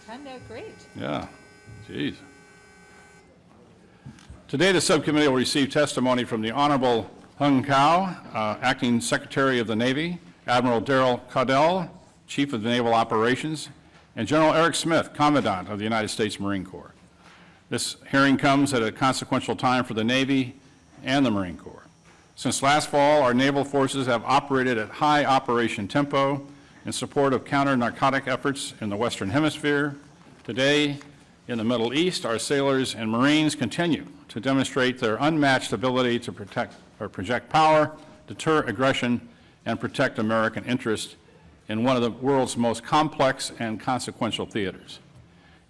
Turned out great. Yeah, geez. Today, the subcommittee will receive testimony from the Honorable Hung Kao, Acting Secretary of the Navy, Admiral Darrell Caudell, Chief of the Naval Operations, and General Eric Smith, Commandant of the United States Marine Corps. This hearing comes at a consequential time for the Navy and the Marine Corps. Since last fall, our naval forces have operated at high operation tempo in support of counter-narcotic efforts in the Western Hemisphere. Today, in the Middle East, our sailors and Marines continue to demonstrate their unmatched ability to project power, deter aggression, and protect American interests in one of the world's most complex and consequential theaters.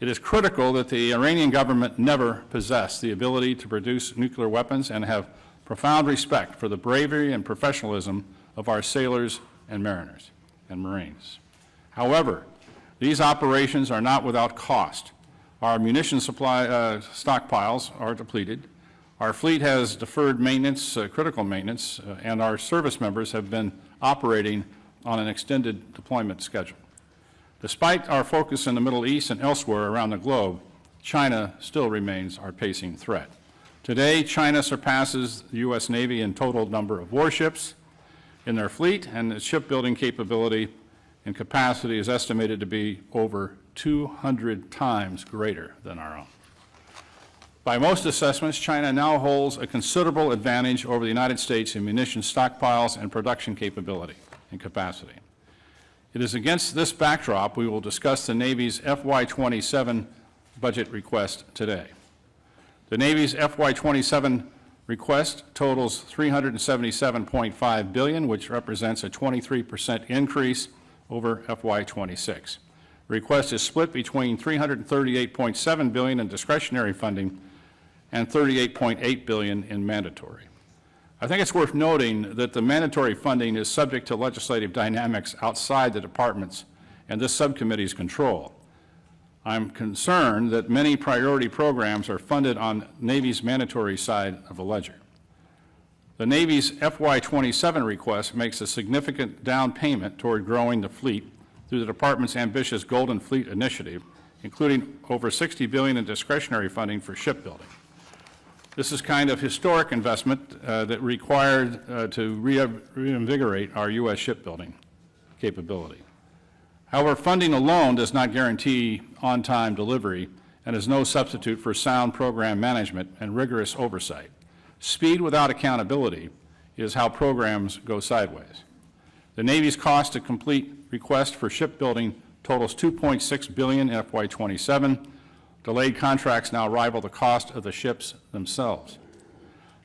It is critical that the Iranian government never possess the ability to produce nuclear weapons and have profound respect for the bravery and professionalism of our sailors and mariners and Marines. However, these operations are not without cost. Our munition supply stockpiles are depleted. Our fleet has deferred maintenance, critical maintenance, and our service members have been operating on an extended deployment schedule. Despite our focus in the Middle East and elsewhere around the globe, China still remains our pacing threat. Today, China surpasses the U.S. Navy in total number of warships in their fleet, and its shipbuilding capability and capacity is estimated to be over 200 times greater than our own. By most assessments, China now holds a considerable advantage over the United States in munition stockpiles and production capability and capacity. It is against this backdrop we will discuss the Navy's FY27 budget request today. The Navy's FY27 request totals $377.5 billion, which represents a 23% increase over FY26. The request is split between $338.7 billion in discretionary funding and $38.8 billion in mandatory. I think it's worth noting that the mandatory funding is subject to legislative dynamics outside the department's and this subcommittee's control. I'm concerned that many priority programs are funded on Navy's mandatory side of the ledger. The Navy's FY27 request makes a significant down payment toward growing the fleet through the department's ambitious Golden Fleet initiative, including over $60 billion in discretionary funding for shipbuilding. This is kind of historic investment that required to reinvigorate our U.S. shipbuilding capability. However, funding alone does not guarantee on-time delivery and is no substitute for sound program management and rigorous oversight. Speed without accountability is how programs go sideways. The Navy's cost to complete request for shipbuilding totals $2.6 billion in FY27. Delayed contracts now rival the cost of the ships themselves.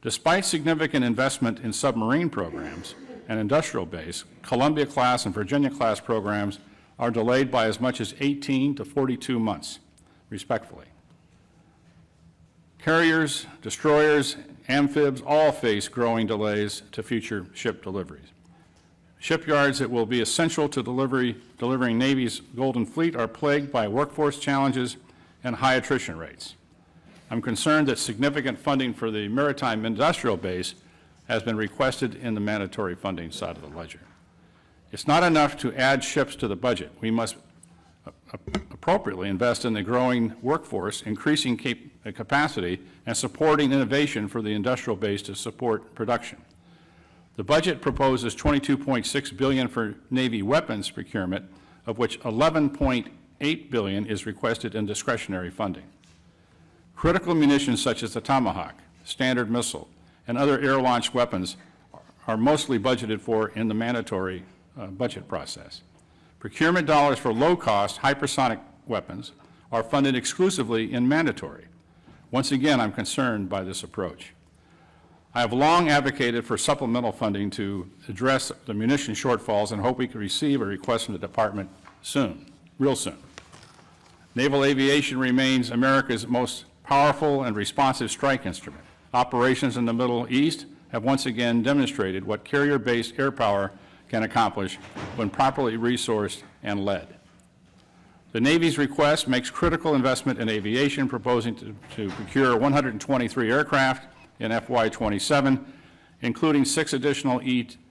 Despite significant investment in submarine programs and industrial base, Columbia-class and Virginia-class programs are delayed by as much as 18 to 42 months, respectively. Carriers, destroyers, amphibs all face growing delays to future ship deliveries. Shipyards that will be essential to delivering Navy's Golden Fleet are plagued by workforce challenges and high attrition rates. I'm concerned that significant funding for the maritime industrial base has been requested in the mandatory funding side of the ledger. It's not enough to add ships to the budget. We must appropriately invest in the growing workforce, increasing capacity, and supporting innovation for the industrial base to support production. The budget proposes $22.6 billion for Navy weapons procurement, of which $11.8 billion is requested in discretionary funding. Critical munitions such as the Tomahawk, Standard Missile, and other air-launched weapons are mostly budgeted for in the mandatory budget process. Procurement dollars for low-cost hypersonic weapons are funded exclusively in mandatory. Once again, I'm concerned by this approach. I have long advocated for supplemental funding to address the munition shortfalls and hope we can receive a request from the department soon, real soon. Naval aviation remains America's most powerful and responsive strike instrument. Operations in the Middle East have once again demonstrated what carrier-based air power can accomplish when properly resourced and led. The Navy's request makes critical investment in aviation, proposing to procure 123 aircraft in FY27, including 6 additional E-2Ds,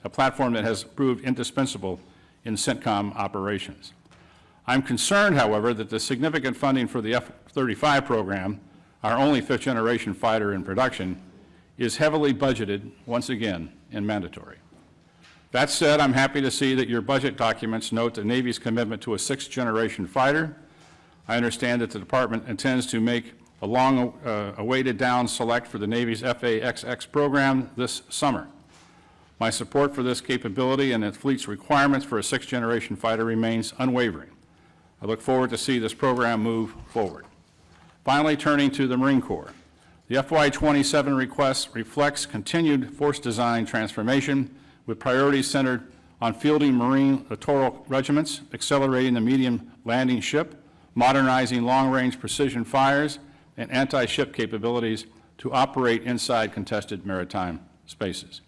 a platform that has proved indispensable in CENTCOM operations. I'm concerned, however, that the significant funding for the F-35 program, our only fifth-generation fighter in production, is heavily budgeted, once again, and mandatory. That said, I'm happy to see that your budget documents note the Navy's commitment to a sixth-generation fighter. I understand that the Department intends to make a long-awaited down select for the Navy's FA-XX program this summer. My support for this capability and its fleet's requirements for a sixth-generation fighter remains unwavering. I look forward to see this program move forward. Finally, turning to the Marine Corps. The FY27 request reflects continued force design transformation with priorities centered on fielding Marine littoral regiments, accelerating the medium landing ship, modernizing long-range precision fires, and anti-ship capabilities to operate inside contested maritime spaces.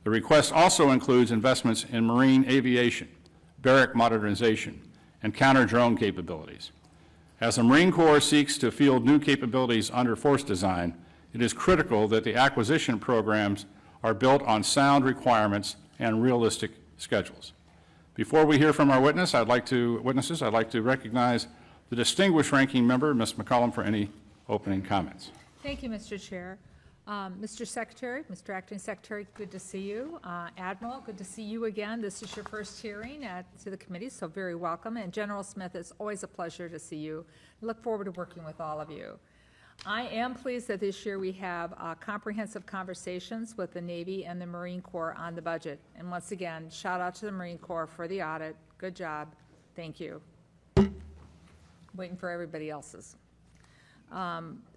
The request also includes investments in marine aviation, barrack modernization, and counter-drone capabilities. As the Marine Corps seeks to field new capabilities under force design, it is critical that the acquisition programs are built on sound requirements and realistic schedules. Before we hear from our witnesses, I'd like to recognize the distinguished ranking member, Ms. McCollum, for any opening comments. Thank you, Mr. Chair. Mr. Secretary, Mr. Acting Secretary, good to see you. Admiral, good to see you again. This is your first hearing to the committee, so very welcome. And General Smith, it's always a pleasure to see you. I look forward to working with all of you. I am pleased that this year we have comprehensive conversations with the Navy and the Marine Corps on the budget. And once again, shout out to the Marine Corps for the audit. Good job. Thank you. Waiting for everybody else's.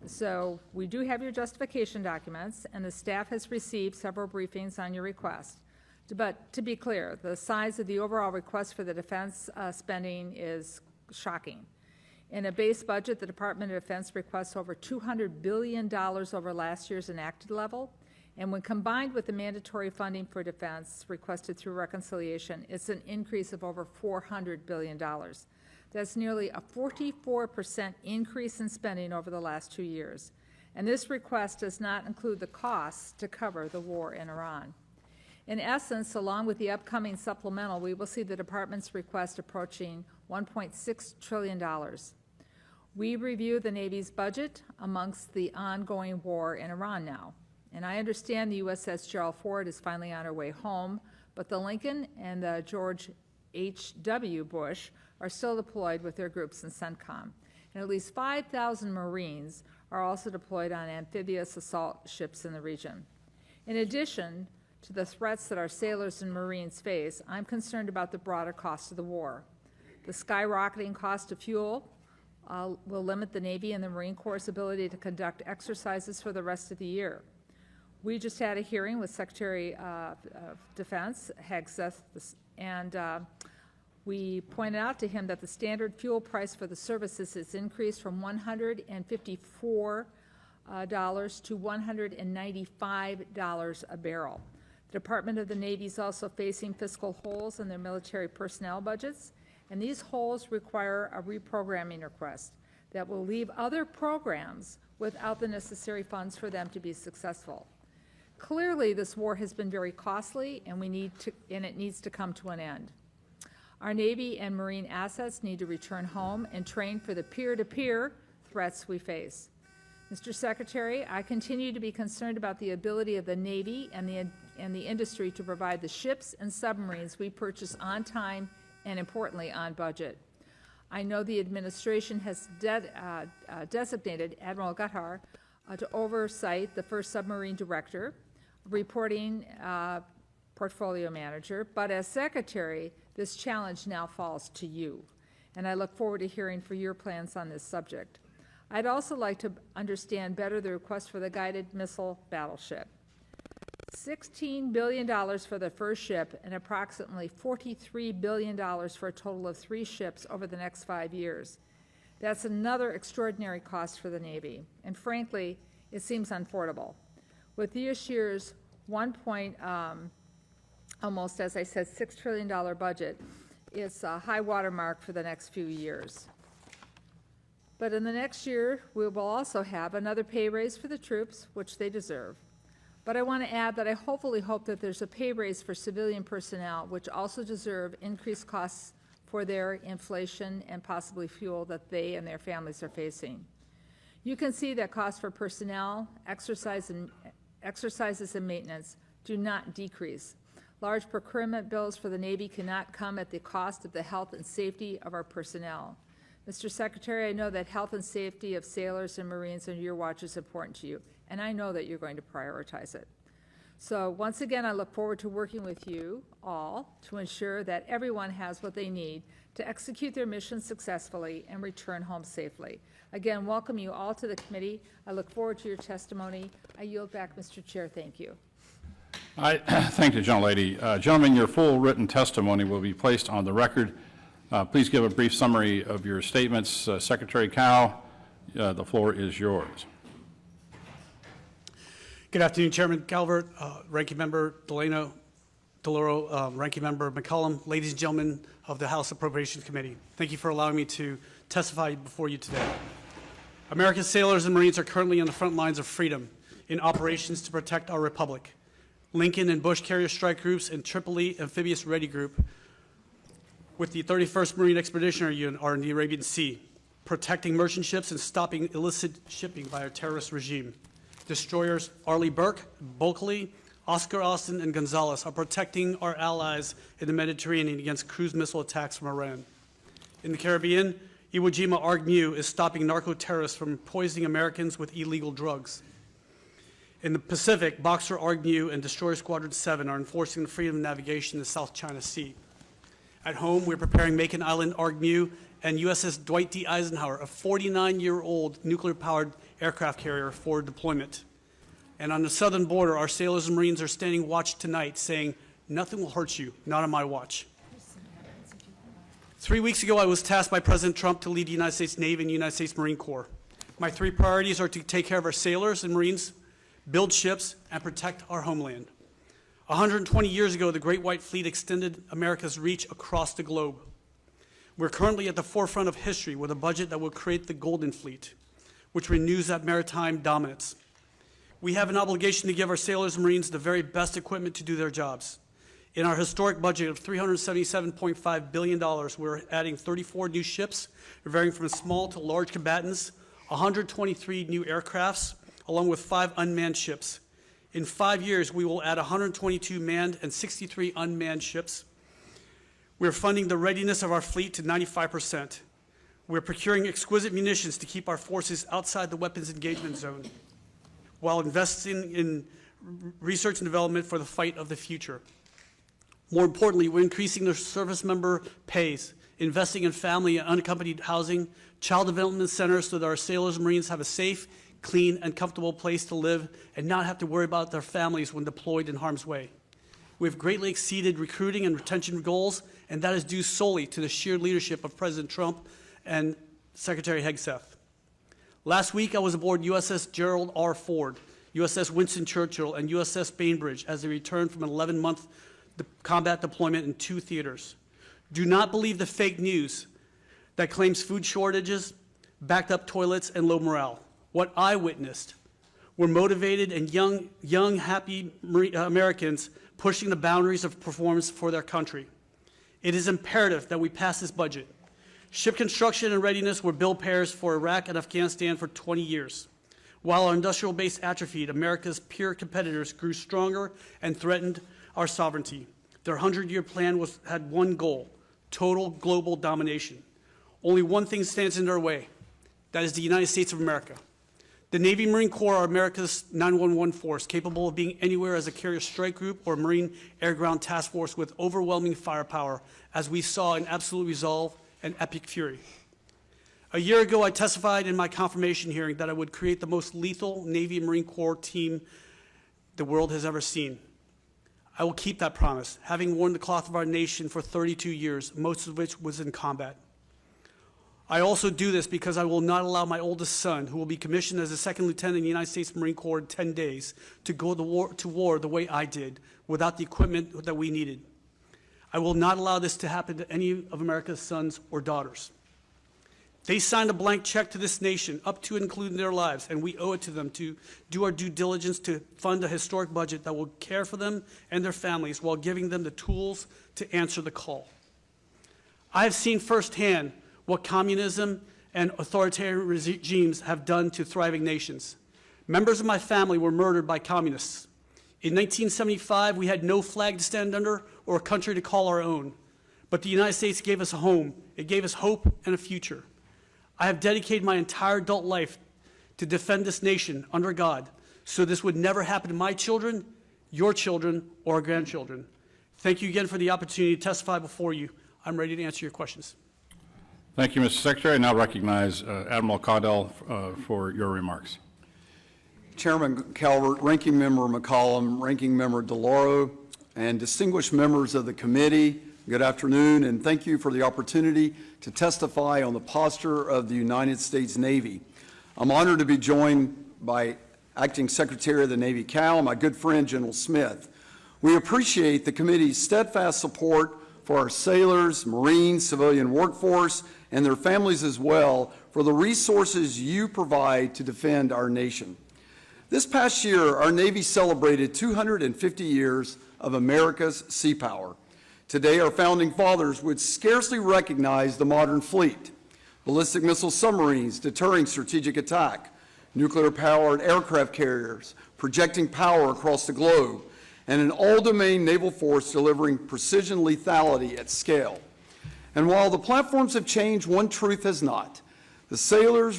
So we do have your justification documents, and the staff has received several briefings on your request. But to be clear, the size of the overall request for the defense spending is shocking. In a base budget, the Department of Defense requests over $200 billion over last year's enacted level, and when combined with the mandatory funding for defense requested through reconciliation, it's an increase of over $400 billion. That's nearly a 44% increase in spending over the last 2 years. And this request does not include the costs to cover the war in Iran. In essence, along with the upcoming supplemental, we will see the department's request approaching $1.6 trillion. We review the Navy's budget amongst the ongoing war in Iran now. And I understand the USS Gerald Ford is finally on her way home, but the Lincoln and the George H.W. Bush are still deployed with their groups in CENTCOM. And at least 5,000 Marines are also deployed on amphibious assault ships in the region. In addition to the threats that our sailors and Marines face, I'm concerned about the broader cost of the war. The skyrocketing cost of fuel will limit the Navy and the Marine Corps' ability to conduct exercises for the rest of the year. We just had a hearing with Secretary of Defense Hegseth, and we pointed out to him that the standard fuel price for the services has increased from $154 to $195 a barrel. The Department of the Navy is also facing fiscal holes in their military personnel budgets, and these holes require a reprogramming request that will leave other programs without the necessary funds for them to be successful. Clearly, this war has been very costly, and it needs to come to an end. Our Navy and Marine assets need to return home and train for the peer-to-peer threats we face. Mr. Secretary, I continue to be concerned about the ability of the Navy and the industry to provide the ships and submarines we purchase on time and, importantly, on budget. I know the administration has designated Admiral Gutthar to oversight the first submarine director, reporting portfolio manager, but as Secretary, this challenge now falls to you, and I look forward to hearing for your plans on this subject. I'd also like to understand better the request for the guided missile battleship. $16 billion for the first ship and approximately $43 billion for a total of 3 ships over the next 5 years. That's another extraordinary cost for the Navy, and frankly, it seems unaffordable. With this year's almost, as I said, $6 trillion budget, it's a high water mark for the next few years. But in the next year, we will also have another pay raise for the troops, which they deserve. But I want to add that I hopefully hope that there's a pay raise for civilian personnel, which also deserve increased costs for their inflation and possibly fuel that they and their families are facing. You can see that costs for personnel, exercises and maintenance do not decrease. Large procurement bills for the Navy cannot come at the cost of the health and safety of our personnel. Mr. Secretary, I know that health and safety of sailors and Marines under your watch is important to you, and I know that you're going to prioritize it. So once again, I look forward to working with you all to ensure that everyone has what they need to execute their mission successfully and return home safely. Again, welcome you all to the committee. I look forward to your testimony. I yield back, Mr. Chair. Thank you. Thank you, gentlelady. Gentlemen, your full written testimony will be placed on the record. Please give a brief summary of your statements. Secretary Cow, the floor is yours. Good afternoon, Chairman Calvert, Ranking Member DeLoro, Ranking Member McCollum, ladies and gentlemen of the House Appropriations Committee. Thank you for allowing me to testify before you today. American sailors and Marines are currently on the front lines of freedom in operations to protect our republic. Lincoln and Bush Carrier Strike Groups and Tripoli Amphibious Ready Group with the 31st Marine Expeditionary Unit are in the Arabian Sea, protecting merchant ships and stopping illicit shipping by our terrorist regime. Destroyers Arleigh Burke, Bulkley, Oscar Austin, and Gonzalez are protecting our allies in the Mediterranean against cruise missile attacks from Iran. In the Caribbean, Iwo Jima ARG-MU is stopping narco-terrorists from poisoning Americans with illegal drugs. In the Pacific, Boxer ARG-MU and Destroyer Squadron 7 are enforcing the freedom of navigation in the South China Sea. At home, we're preparing Macon Island ARG-MU and USS Dwight D. Eisenhower, a 49-year-old nuclear-powered aircraft carrier, for deployment. And on the southern border, our sailors and Marines are standing watch tonight saying, "Nothing will hurt you, not on my watch." 3 weeks ago, I was tasked by President Trump to lead the United States Navy and United States Marine Corps. My three priorities are to take care of our sailors and Marines, build ships, and protect our homeland. 120 years ago, the Great White Fleet extended America's reach across the globe. We're currently at the forefront of history with a budget that will create the Golden Fleet, which renews that maritime dominance. We have an obligation to give our sailors and Marines the very best equipment to do their jobs. In our historic budget of $377.5 billion, we're adding 34 new ships, varying from small to large combatants, 123 new aircrafts, along with 5 unmanned ships. In 5 years, we will add 122 manned and 63 unmanned ships. We're funding the readiness of our fleet to 95%. We're procuring exquisite munitions to keep our forces outside the weapons engagement zone, while investing in research and development for the fight of the future. More importantly, we're increasing the service member pays, investing in family and unaccompanied housing, child development centers so that our sailors and Marines have a safe, clean, and comfortable place to live and not have to worry about their families when deployed in harm's way. We've greatly exceeded recruiting and retention goals, and that is due solely to the sheer leadership of President Trump and Secretary Hegseth. Last week, I was aboard USS Gerald R. Ford, USS Winston Churchill, and USS Bainbridge as they returned from an 11-month combat deployment in 2 theaters. Do not believe the fake news that claims food shortages, backed up toilets, and low morale. What I witnessed were motivated and young, happy Americans pushing the boundaries of performance for their country. It is imperative that we pass this budget. Ship construction and readiness were bill payers for Iraq and Afghanistan for 20 years. While our industrial base atrophied, America's peer competitors grew stronger and threatened our sovereignty. Their 100-year plan had one goal: total global domination. Only one thing stands in their way. That is the United States of America. The Navy Marine Corps are America's 911 force, capable of being anywhere as a carrier strike group or Marine Air Ground Task Force with overwhelming firepower, as we saw in Absolute Resolve and Epic Fury. A year ago, I testified in my confirmation hearing that I would create the most lethal Navy and Marine Corps team the world has ever seen. I will keep that promise, having worn the cloth of our nation for 32 years, most of which was in combat. I also do this because I will not allow my oldest son, who will be commissioned as a second lieutenant in the United States Marine Corps in 10 days, to go to war the way I did, without the equipment that we needed. I will not allow this to happen to any of America's sons or daughters. They signed a blank check to this nation, up to and including their lives, and we owe it to them to do our due diligence to fund a historic budget that will care for them and their families while giving them the tools to answer the call. I have seen firsthand what communism and authoritarian regimes have done to thriving nations. Members of my family were murdered by communists. In 1975, we had no flag to stand under or a country to call our own. But the United States gave us a home. It gave us hope and a future. I have dedicated my entire adult life to defend this nation under God, so this would never happen to my children, your children, or grandchildren. Thank you again for the opportunity to testify before you. I'm ready to answer your questions. Thank you, Mr. Secretary. I now recognize Admiral Caudell for your remarks. Chairman Calvert, Ranking Member McCollum, Ranking Member DeLauro, and distinguished members of the committee, good afternoon, and thank you for the opportunity to testify on the posture of the United States Navy. I'm honored to be joined by Acting Secretary of the Navy Cal, my good friend General Smith. We appreciate the committee's steadfast support for our sailors, Marines, civilian workforce, and their families as well for the resources you provide to defend our nation. This past year, our Navy celebrated 250 years of America's sea power. Today, our founding fathers would scarcely recognize the modern fleet: ballistic missile submarines deterring strategic attack, nuclear-powered aircraft carriers projecting power across the globe, and an all-domain naval force delivering precision lethality at scale. And while the platforms have changed, one truth has not. The sailor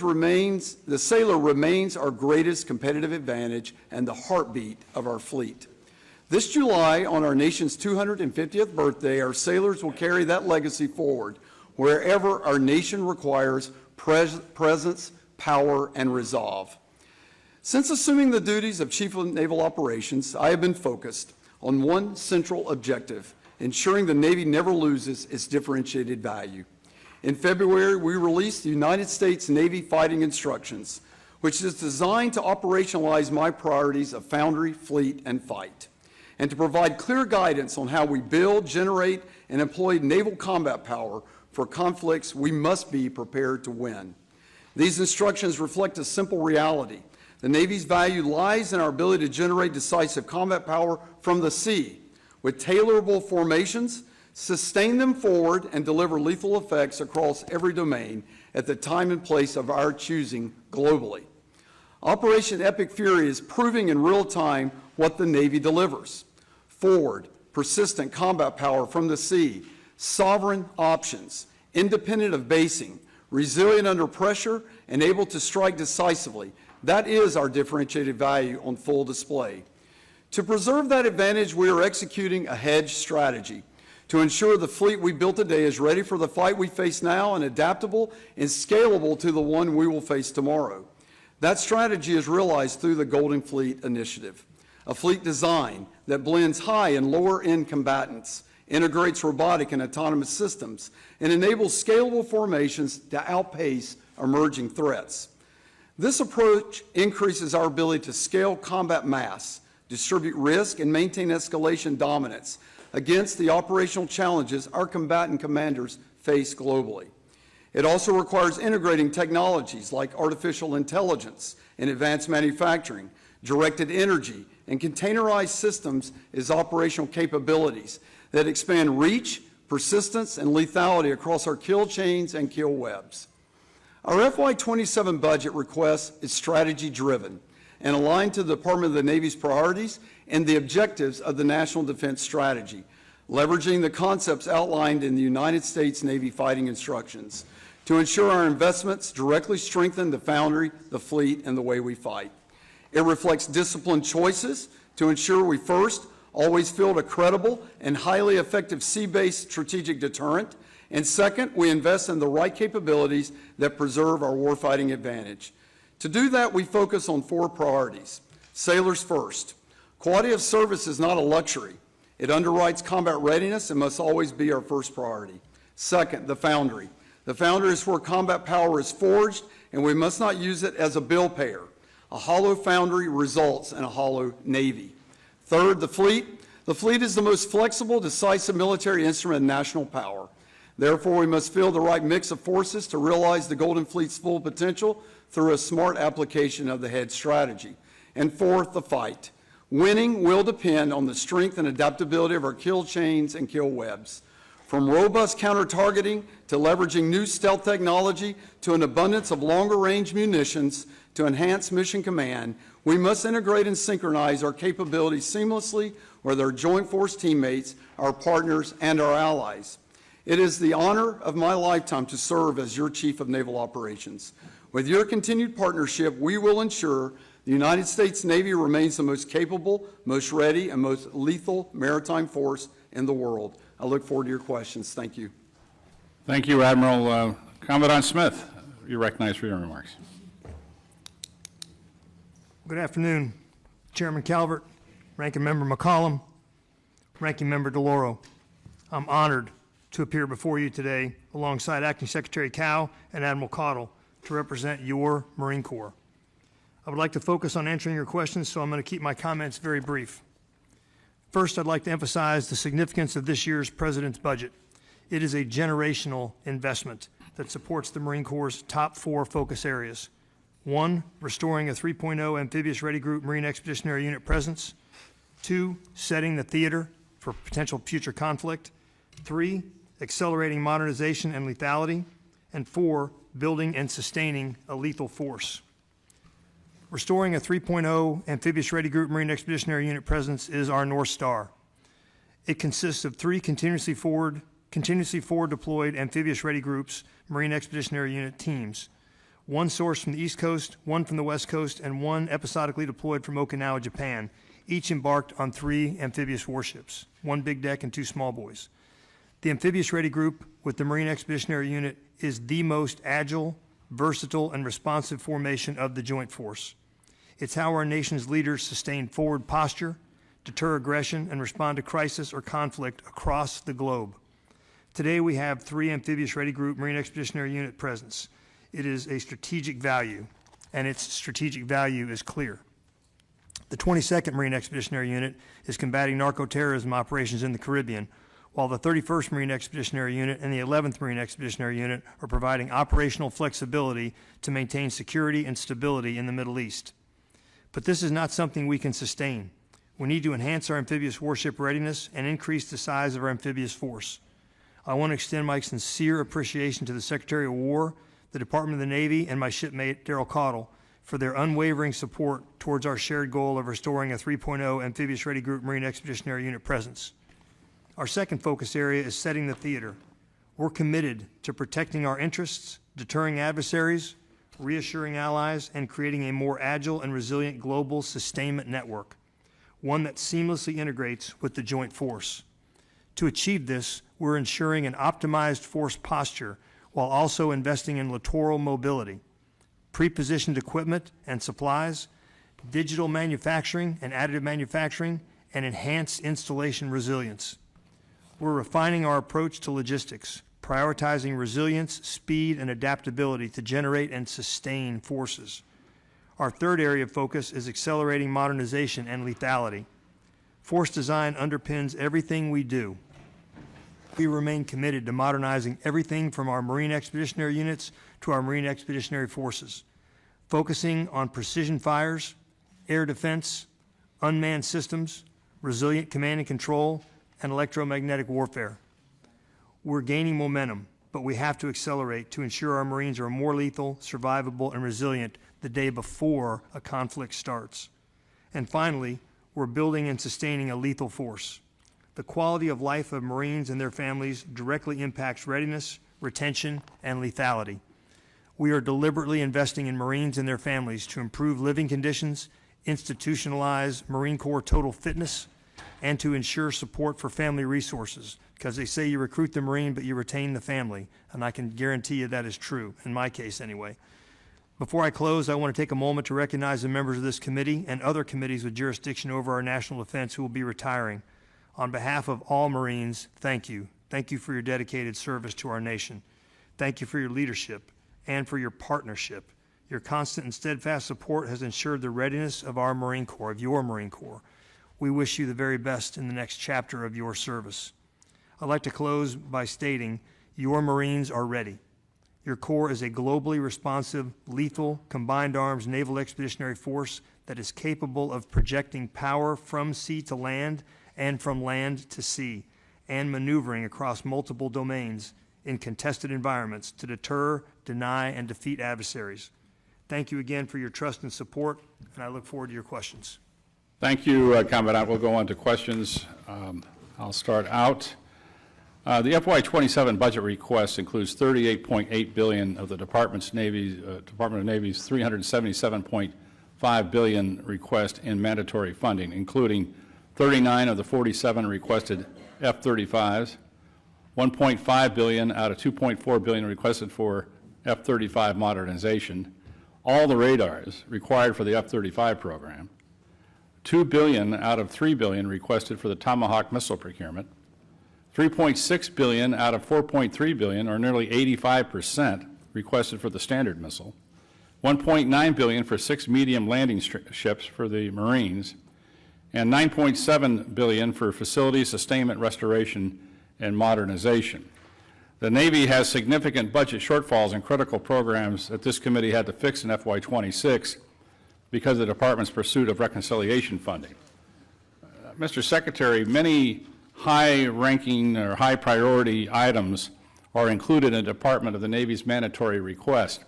remains our greatest competitive advantage and the heartbeat of our fleet. This July, on our nation's 250th birthday, our sailors will carry that legacy forward wherever our nation requires presence, power, and resolve. Since assuming the duties of Chief of Naval Operations, I have been focused on one central objective: ensuring the Navy never loses its differentiated value. In February, we released the United States Navy Fighting Instructions, which is designed to operationalize my priorities of foundry, fleet, and fight, and to provide clear guidance on how we build, generate, and employ naval combat power for conflicts we must be prepared to win. These instructions reflect a simple reality. The Navy's value lies in our ability to generate decisive combat power from the sea, with tailorable formations, sustain them forward, and deliver lethal effects across every domain at the time and place of our choosing globally. Operation Epic Fury is proving in real time what the Navy delivers: forward, persistent combat power from the sea, sovereign options, independent of basing, resilient under pressure, and able to strike decisively. That is our differentiated value on full display. To preserve that advantage, we are executing a hedge strategy to ensure the fleet we built today is ready for the fight we face now and adaptable and scalable to the one we will face tomorrow. That strategy is realized through the Golden Fleet Initiative, a fleet design that blends high and lower-end combatants, integrates robotic and autonomous systems, and enables scalable formations to outpace emerging threats. This approach increases our ability to scale combat mass, distribute risk, and maintain escalation dominance against the operational challenges our combatant commanders face globally. It also requires integrating technologies like artificial intelligence and advanced manufacturing, directed energy, and containerized systems as operational capabilities that expand reach, persistence, and lethality across our kill chains and kill webs. Our FY27 budget request is strategy-driven and aligned to the Department of the Navy's priorities and the objectives of the National Defense Strategy, leveraging the concepts outlined in the United States Navy Fighting Instructions to ensure our investments directly strengthen the foundry, the fleet, and the way we fight. It reflects disciplined choices to ensure we first always field a credible and highly effective sea-based strategic deterrent, and second, we invest in the right capabilities that preserve our warfighting advantage. To do that, we focus on four priorities. Sailors first. Quality of service is not a luxury. It underwrites combat readiness and must always be our first priority. Second, the foundry. The foundry is where combat power is forged, and we must not use it as a bill payer. A hollow foundry results in a hollow Navy. Third, the fleet. The fleet is the most flexible, decisive military instrument of national power. Therefore, we must field the right mix of forces to realize the Golden Fleet's full potential through a smart application of the HEAD strategy. And fourth, the fight. Winning will depend on the strength and adaptability of our kill chains and kill webs. From robust counter-targeting to leveraging new stealth technology to an abundance of longer-range munitions to enhance mission command, we must integrate and synchronize our capabilities seamlessly with our joint force teammates, our partners, and our allies. It is the honor of my lifetime to serve as your Chief of Naval Operations. With your continued partnership, we will ensure the United States Navy remains the most capable, most ready, and most lethal maritime force in the world. I look forward to your questions. Thank you. Thank you, Admiral. Commandant Smith, you're recognized for your remarks. Good afternoon, Chairman Calvert, Ranking Member McCollum, Ranking Member DeLauro. I'm honored to appear before you today alongside Acting Secretary Cow and Admiral Caudill to represent your Marine Corps. I would like to focus on answering your questions, so I'm going to keep my comments very brief. First, I'd like to emphasize the significance of this year's President's budget. It is a generational investment that supports the Marine Corps' top 4 focus areas. 1, restoring a 3.0 amphibious ready group Marine Expeditionary Unit presence. 2, setting the theater for potential future conflict. 3, accelerating modernization and lethality. And 4, building and sustaining a lethal force. Restoring a 3.0 amphibious ready group Marine Expeditionary Unit presence is our North Star. It consists of 3 continuously forward deployed amphibious ready groups Marine Expeditionary Unit teams. 1 sourced from the East Coast, 1 from the West Coast, and 1 episodically deployed from Okinawa, Japan, each embarked on 3 amphibious warships, 1 big deck and 2 small boys. The amphibious ready group with the Marine Expeditionary Unit is the most agile, versatile, and responsive formation of the Joint Force. It's how our nation's leaders sustain forward posture, deter aggression, and respond to crisis or conflict across the globe. Today we have 3 amphibious ready group Marine Expeditionary Unit presence. It is a strategic value, and its strategic value is clear. The 22nd Marine Expeditionary Unit is combating narco-terrorism operations in the Caribbean, while the 31st Marine Expeditionary Unit and the 11th Marine Expeditionary Unit are providing operational flexibility to maintain security and stability in the Middle East. But this is not something we can sustain. We need to enhance our amphibious warship readiness and increase the size of our amphibious force. I want to extend my sincere appreciation to the Secretary of War, the Department of the Navy, and my shipmate, Daryl Caudill, for their unwavering support towards our shared goal of restoring a 3.0 amphibious ready group Marine Expeditionary Unit presence. Our second focus area is setting the theater. We're committed to protecting our interests, deterring adversaries, reassuring allies, and creating a more agile and resilient global sustainment network, one that seamlessly integrates with the joint force. To achieve this, we're ensuring an optimized force posture while also investing in littoral mobility, pre-positioned equipment and supplies, digital manufacturing and additive manufacturing, and enhanced installation resilience. We're refining our approach to logistics, prioritizing resilience, speed, and adaptability to generate and sustain forces. Our third area of focus is accelerating modernization and lethality. Force design underpins everything we do. We remain committed to modernizing everything from our Marine Expeditionary Units to our Marine Expeditionary Forces, focusing on precision fires, air defense, unmanned systems, resilient command and control, and electromagnetic warfare. We're gaining momentum, but we have to accelerate to ensure our Marines are more lethal, survivable, and resilient the day before a conflict starts. And finally, we're building and sustaining a lethal force. The quality of life of Marines and their families directly impacts readiness, retention, and lethality. We are deliberately investing in Marines and their families to improve living conditions, institutionalize Marine Corps total fitness, and to ensure support for family resources, because they say you recruit the Marine, but you retain the family, and I can guarantee you that is true, in my case anyway. Before I close, I want to take a moment to recognize the members of this committee and other committees with jurisdiction over our national defense who will be retiring. On behalf of all Marines, thank you. Thank you for your dedicated service to our nation. Thank you for your leadership and for your partnership. Your constant and steadfast support has ensured the readiness of our Marine Corps, of your Marine Corps. We wish you the very best in the next chapter of your service. I'd like to close by stating Your Marines are ready. Your Corps is a globally responsive, lethal, combined arms naval expeditionary force that is capable of projecting power from sea to land and from land to sea, and maneuvering across multiple domains in contested environments to deter, deny, and defeat adversaries. Thank you again for your trust and support, and I look forward to your questions. Thank you, Commandant. We'll go on to questions. I'll start out. The FY27 budget request includes $38.8 billion of the Department of Navy's $377.5 billion request in mandatory funding, including 39 of the 47 requested F-35s, $1.5 billion out of $2.4 billion requested for F-35 modernization, all the radars required for the F-35 program, $2 billion out of $3 billion requested for the Tomahawk missile procurement, $3.6 billion out of $4.3 billion, or nearly 85%, requested for the Standard missile, $1.9 billion for 6 medium landing ships for the Marines, and $9.7 billion for facility sustainment, restoration, and modernization. The Navy has significant budget shortfalls in critical programs that this committee had to fix in FY26 because of the Department's pursuit of reconciliation funding. Mr. Secretary, many high-ranking or high-priority items are included in the Department of the Navy's mandatory request.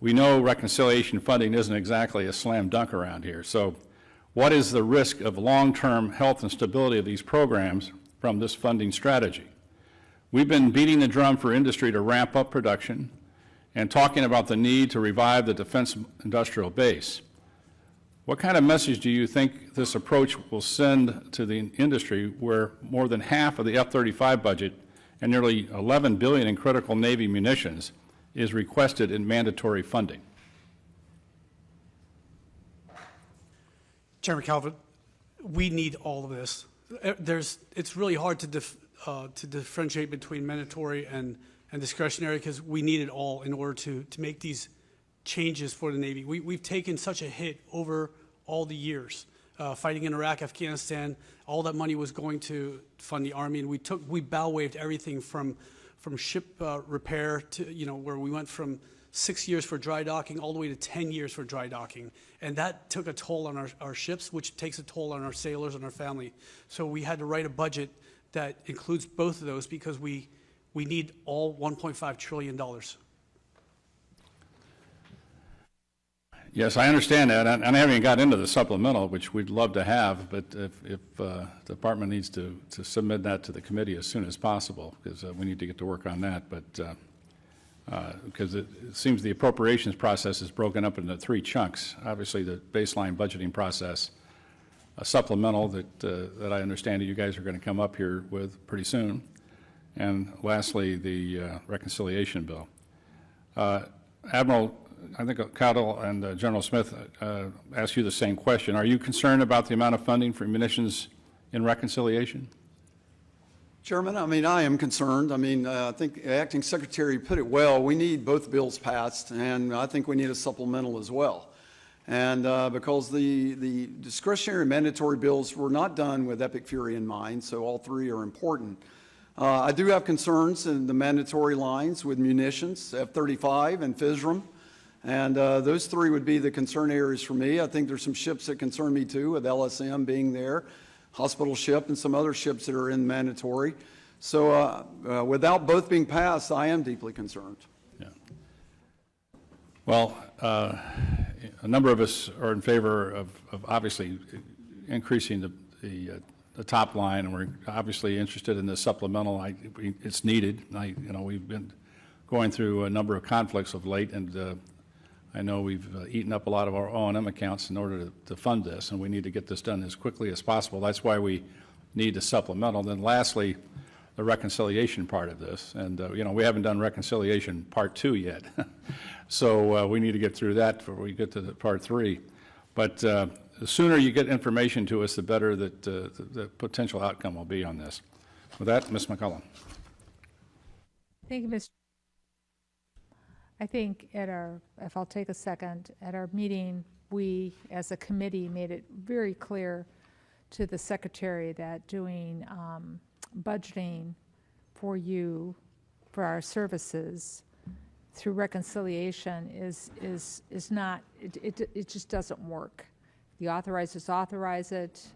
We know reconciliation funding isn't exactly a slam dunk around here, so what is the risk of long-term health and stability of these programs from this funding strategy? We've been beating the drum for industry to ramp up production and talking about the need to revive the defense industrial base. What kind of message do you think this approach will send to the industry where more than half of the F-35 budget and nearly $11 billion in critical Navy munitions is requested in mandatory funding? Chairman Calvert, we need all of this. It's really hard to differentiate between mandatory and discretionary because we need it all in order to make these changes for the Navy. We've taken such a hit over all the years. Fighting in Iraq, Afghanistan, all that money was going to fund the Army, and we bow waved everything from ship repair to, where we went from 6 years for dry docking all the way to 10 years for dry docking. And that took a toll on our ships, which takes a toll on our sailors and our family. So we had to write a budget that includes both of those because we need all $1.5 trillion. Yes, I understand that, and I haven't got into the supplemental, which we'd love to have, but if the department needs to submit that to the committee as soon as possible, because we need to get to work on that, but because it seems the appropriations process is broken up into 3 chunks. Obviously, the baseline budgeting process, a supplemental that I understand that you guys are going to come up here with pretty soon, and lastly, the reconciliation bill. Admiral, I think Cowdell and General Smith asked you the same question. Are you concerned about the amount of funding for munitions in reconciliation? Chairman, I am concerned. I think the Acting Secretary put it well. We need both bills passed, and I think we need a supplemental as well. And because the discretionary and mandatory bills were not done with Epic Fury in mind, so all 3 are important. I do have concerns in the mandatory lines with munitions, F-35 and FISRM. And those 3 would be the concern areas for me. I think there's some ships that concern me too, with LSM being there, hospital ship, and some other ships that are in mandatory. So without both being passed, I am deeply concerned. Yeah. Well, a number of us are in favor of obviously increasing the top line, and we're obviously interested in the supplemental. It's needed. We've been going through a number of conflicts of late, and I know we've eaten up a lot of our O&M accounts in order to fund this, and we need to get this done as quickly as possible. That's why we need a supplemental. Then lastly, the reconciliation part of this. And, we haven't done reconciliation part 2 yet. So we need to get through that before we get to the part 3. But the sooner you get information to us, the better that the potential outcome will be on this. With that, Ms. McCollum. Thank you, Mr. I think if I'll take a second, at our meeting, we as a committee made it very clear to the Secretary that doing budgeting for you for our services through reconciliation is not, it just doesn't work. The authorizers authorize it,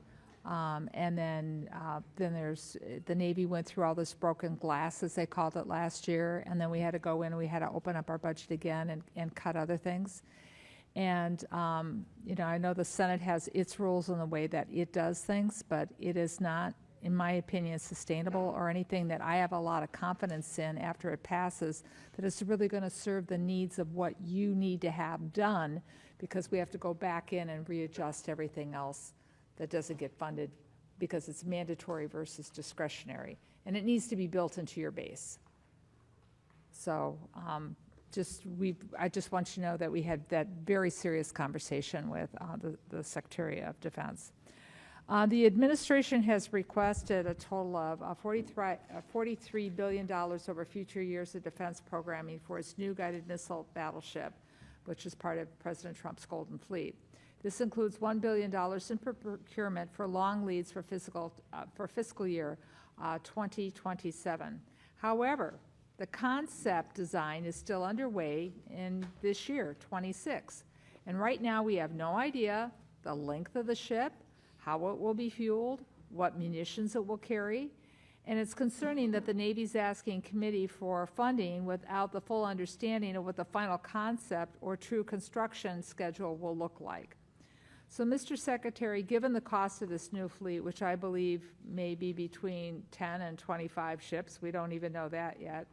and then there's, the Navy went through all this broken glass, as they called it last year, and then we had to go in and we had to open up our budget again and cut other things. And, you know, I know the Senate has its rules in the way that it does things, but it is not, in my opinion, sustainable or anything that I have a lot of confidence in after it passes, that it's really going to serve the needs of what you need to have done, because we have to go back in and readjust everything else that doesn't get funded because it's mandatory versus discretionary. And it needs to be built into your base. So I just want you to know that we had that very serious conversation with the Secretary of Defense. The administration has requested a total of $43 billion over future years of defense programming for its new guided missile battleship, which is part of President Trump's Golden Fleet. This includes $1 billion in procurement for long leads for fiscal year 2027. However, the concept design is still underway in this year, 26. And right now we have no idea the length of the ship, how it will be fueled, what munitions it will carry, and it's concerning that the Navy's asking committee for funding without the full understanding of what the final concept or true construction schedule will look like. So, Mr. Secretary, given the cost of this new fleet, which I believe may be between 10 and 25 ships, we don't even know that yet,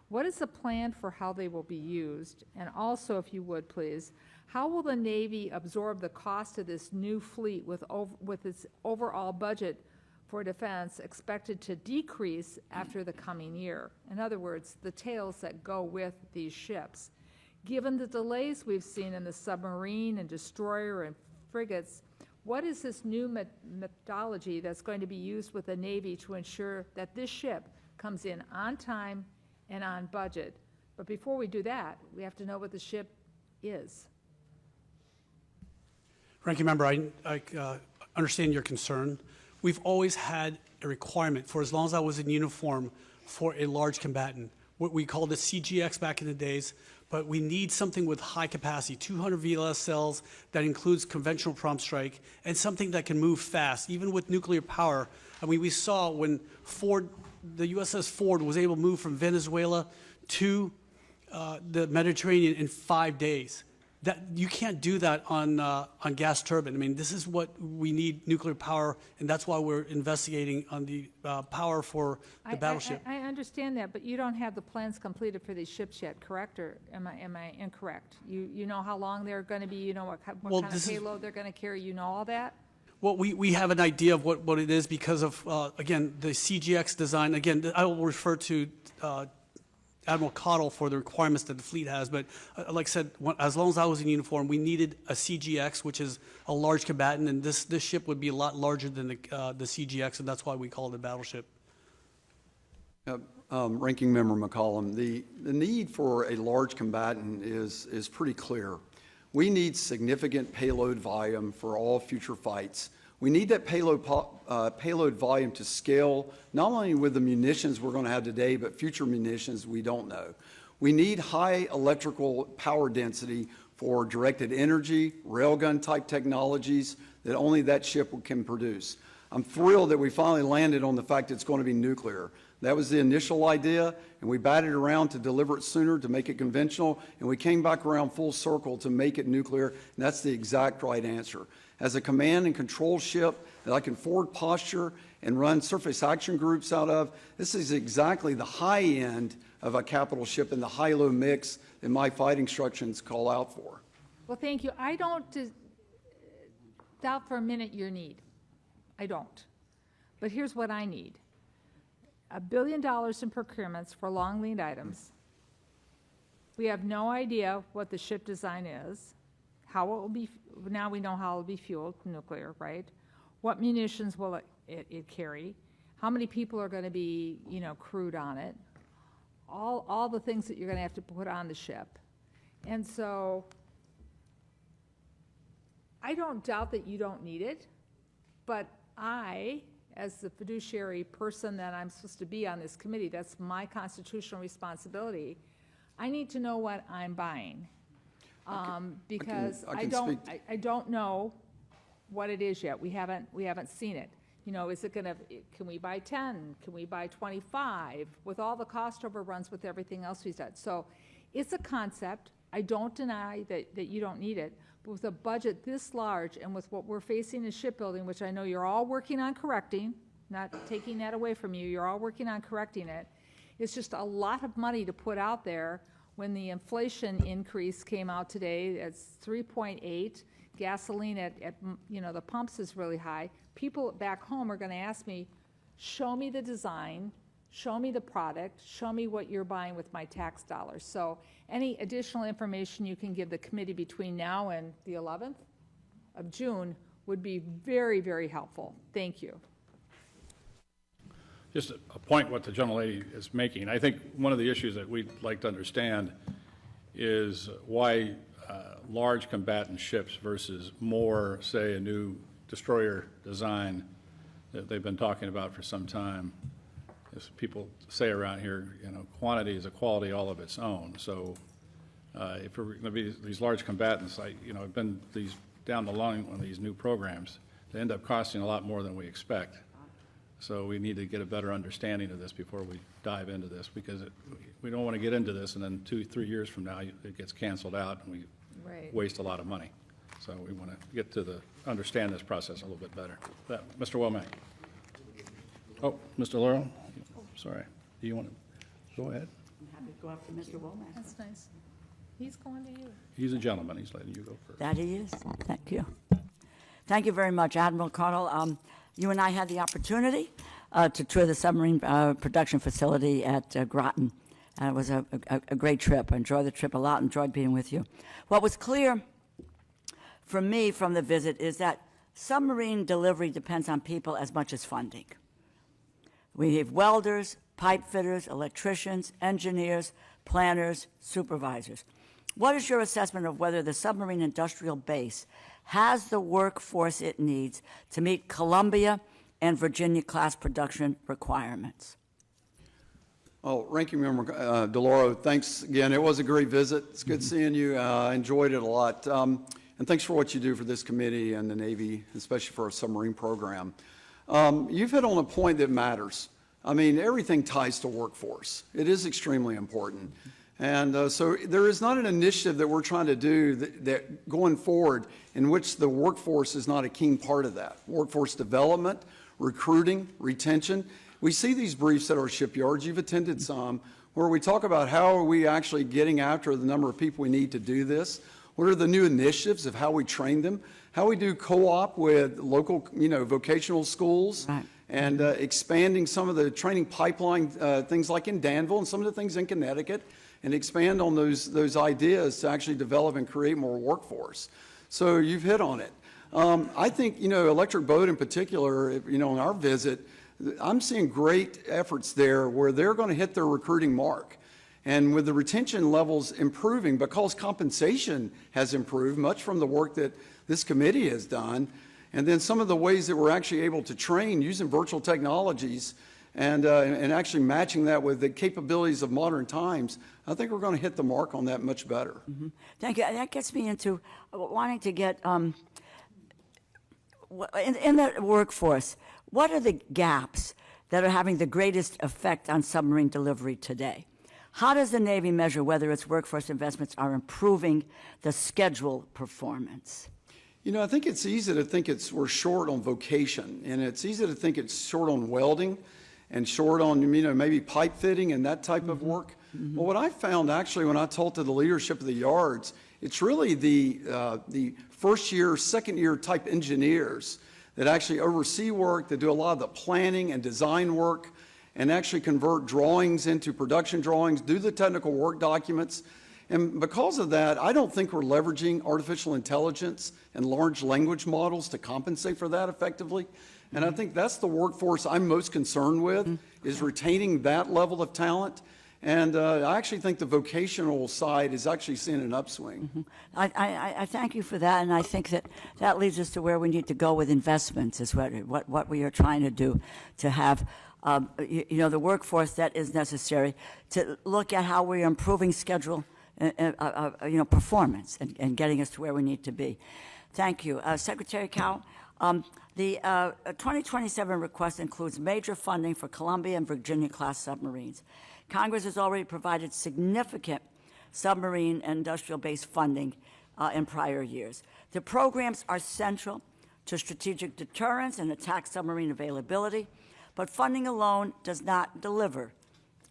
what is the plan for how they will be used? And also, if you would please, how will the Navy absorb the cost of this new fleet with its overall budget for defense expected to decrease after the coming year? In other words, the tails that go with these ships. Given the delays we've seen in the submarine and destroyer and frigates, what is this new methodology that's going to be used with the Navy to ensure that this ship comes in on time and on budget? But before we do that, we have to know what the ship is. Ranking Member, I understand your concern. We've always had a requirement for as long as I was in uniform for a large combatant. What we called a CGX back in the days, but we need something with high capacity, 200 VLS cells that includes conventional prompt strike, and something that can move fast, even with nuclear power. I mean, we saw when the USS Ford was able to move from Venezuela to the Mediterranean in 5 days. That you can't do that on gas turbine. I mean, this is what we need, nuclear power, and that's why we're investigating on the power for the battleship. I understand that, but you don't have the plans completed for these ships yet, correct? Or am I incorrect? You know how long they're going to be, you know what kind of payload they're going to carry, you know all that? Well, we have an idea of what it is because of, again, the CGX design. Again, I will refer to Admiral Cottle for the requirements that the fleet has, but like I said, as long as I was in uniform, we needed a CGX, which is a large combatant, and this ship would be a lot larger than the CGX, and that's why we call it a battleship. Ranking Member McCollum, the need for a large combatant is pretty clear. We need significant payload volume for all future fights. We need that payload volume to scale, not only with the munitions we're going to have today, but future munitions we don't know. We need high electrical power density for directed energy, railgun type technologies that only that ship can produce. I'm thrilled that we finally landed on the fact it's going to be nuclear. That was the initial idea, and we batted around to deliver it sooner, to make it conventional, and we came back around full circle to make it nuclear, and that's the exact right answer. As a command and control ship that I can forward posture and run surface action groups out of, this is exactly the high end of a capital ship and the high-low mix that my fight instructions call out for. Well, thank you. I don't doubt for a minute your need. I don't. But here's what I need. $1 billion in procurements for long lead items. We have no idea what the ship design is, how it will be, now we know how it will be fueled, nuclear, right? What munitions will it carry? How many people are going to be, crewed on it? All the things that you're going to have to put on the ship. And so I don't doubt that you don't need it, but I as the fiduciary person that I'm supposed to be on this committee, that's my constitutional responsibility, I need to know what I'm buying. Because I can speak- I don't know what it is yet. We haven't seen it. You know, is it gonna, can we buy 10? Can we buy 25? With all the cost overruns with everything else we said. So it's a concept. I don't deny that you don't need it. But with a budget this large and with what we're facing in shipbuilding, which I know you're all working on correcting, not taking that away from you, you're all working on correcting it. It's just a lot of money to put out there when the inflation increase came out today. It's 3.8. Gasoline at you know, the pumps is really high. People back home are going to ask me, show me the design, show me the product, show me what you're buying with my tax dollars. So any additional information you can give the committee between now and the 11th of June would be very, very helpful. Thank you. Just a point what the gentlelady is making. I think one of the issues that we'd like to understand is why large combatant ships versus more, say, a new destroyer design that they've been talking about for some time. As people say around here, you know, quantity is a quality all of its own. So if we're going to be these large combatants, I've been these down the line on these new programs, they end up costing a lot more than we expect. So we need to get a better understanding of this before we dive into this, because we don't want to get into this and then 2-3 years from now it gets canceled out and we waste a lot of money. So we want to get to understand this process a little bit better. Mr. Womack. Oh, Mr. Laurel, sorry. Do you want to go ahead? I'm happy to go after Mr. Womack. That's nice. He's going to you. He's a gentleman. He's letting you go first. That he is. Thank you. Thank you very much, Admiral Connell. You and I had the opportunity to tour the submarine production facility at Groton. It was a great trip. I enjoyed the trip a lot, enjoyed being with you. What was clear for me from the visit is that submarine delivery depends on people as much as funding. We have welders, pipe fitters, electricians, engineers, planners, supervisors. What is your assessment of whether the submarine industrial base has the workforce it needs to meet Columbia and Virginia class production requirements? Oh, Ranking Member DeLauro, thanks again. It was a great visit. It's good seeing you. I enjoyed it a lot. And thanks for what you do for this committee and the Navy, especially for our submarine program. You've hit on a point that matters. I mean, everything ties to workforce. It is extremely important. And so there is not an initiative that we're trying to do that going forward in which the workforce is not a key part of that. Workforce development, recruiting, retention. We see these briefs at our shipyards. You've attended some, where we talk about how are we actually getting after the number of people we need to do this. What are the new initiatives of how we train them? How we do co-op with local, vocational schools. Right. And expanding some of the training pipeline, things like in Danville and some of the things in Connecticut, and expand on those ideas to actually develop and create more workforce. So you've hit on it. I think, Electric Boat in particular, on our visit, I'm seeing great efforts there where they're going to hit their recruiting mark. And with the retention levels improving, because compensation has improved, much from the work that this committee has done, and then some of the ways that we're actually able to train using virtual technologies and actually matching that with the capabilities of modern times, I think we're going to hit the mark on that much better. Mm-hmm. Thank you. That gets me into wanting to get, in the workforce, what are the gaps that are having the greatest effect on submarine delivery today? How does the Navy measure whether its workforce investments are improving the schedule performance? I think it's easy to think we're short on vocation, and it's easy to think it's short on welding and short on, maybe pipe fitting and that type of work. Mm-hmm. Well, what I found actually when I talked to the leadership of the yards, it's really the first year, second year type engineers that actually oversee work, that do a lot of the planning and design work, and actually convert drawings into production drawings, do the technical work documents. And because of that, I don't think we're leveraging artificial intelligence and large language models to compensate for that effectively. And I think that's the workforce I'm most concerned with, is retaining that level of talent And I actually think the vocational side is actually seeing an upswing. I thank you for that, and I think that leads us to where we need to go with investments, is what we are trying to do, to have the workforce that is necessary, to look at how we're improving schedule, performance, and getting us to where we need to be. Thank you. Secretary Cow, the 2027 request includes major funding for Columbia and Virginia-class submarines. Congress has already provided significant submarine and industrial-based funding in prior years. The programs are central to strategic deterrence and attack submarine availability, but funding alone does not deliver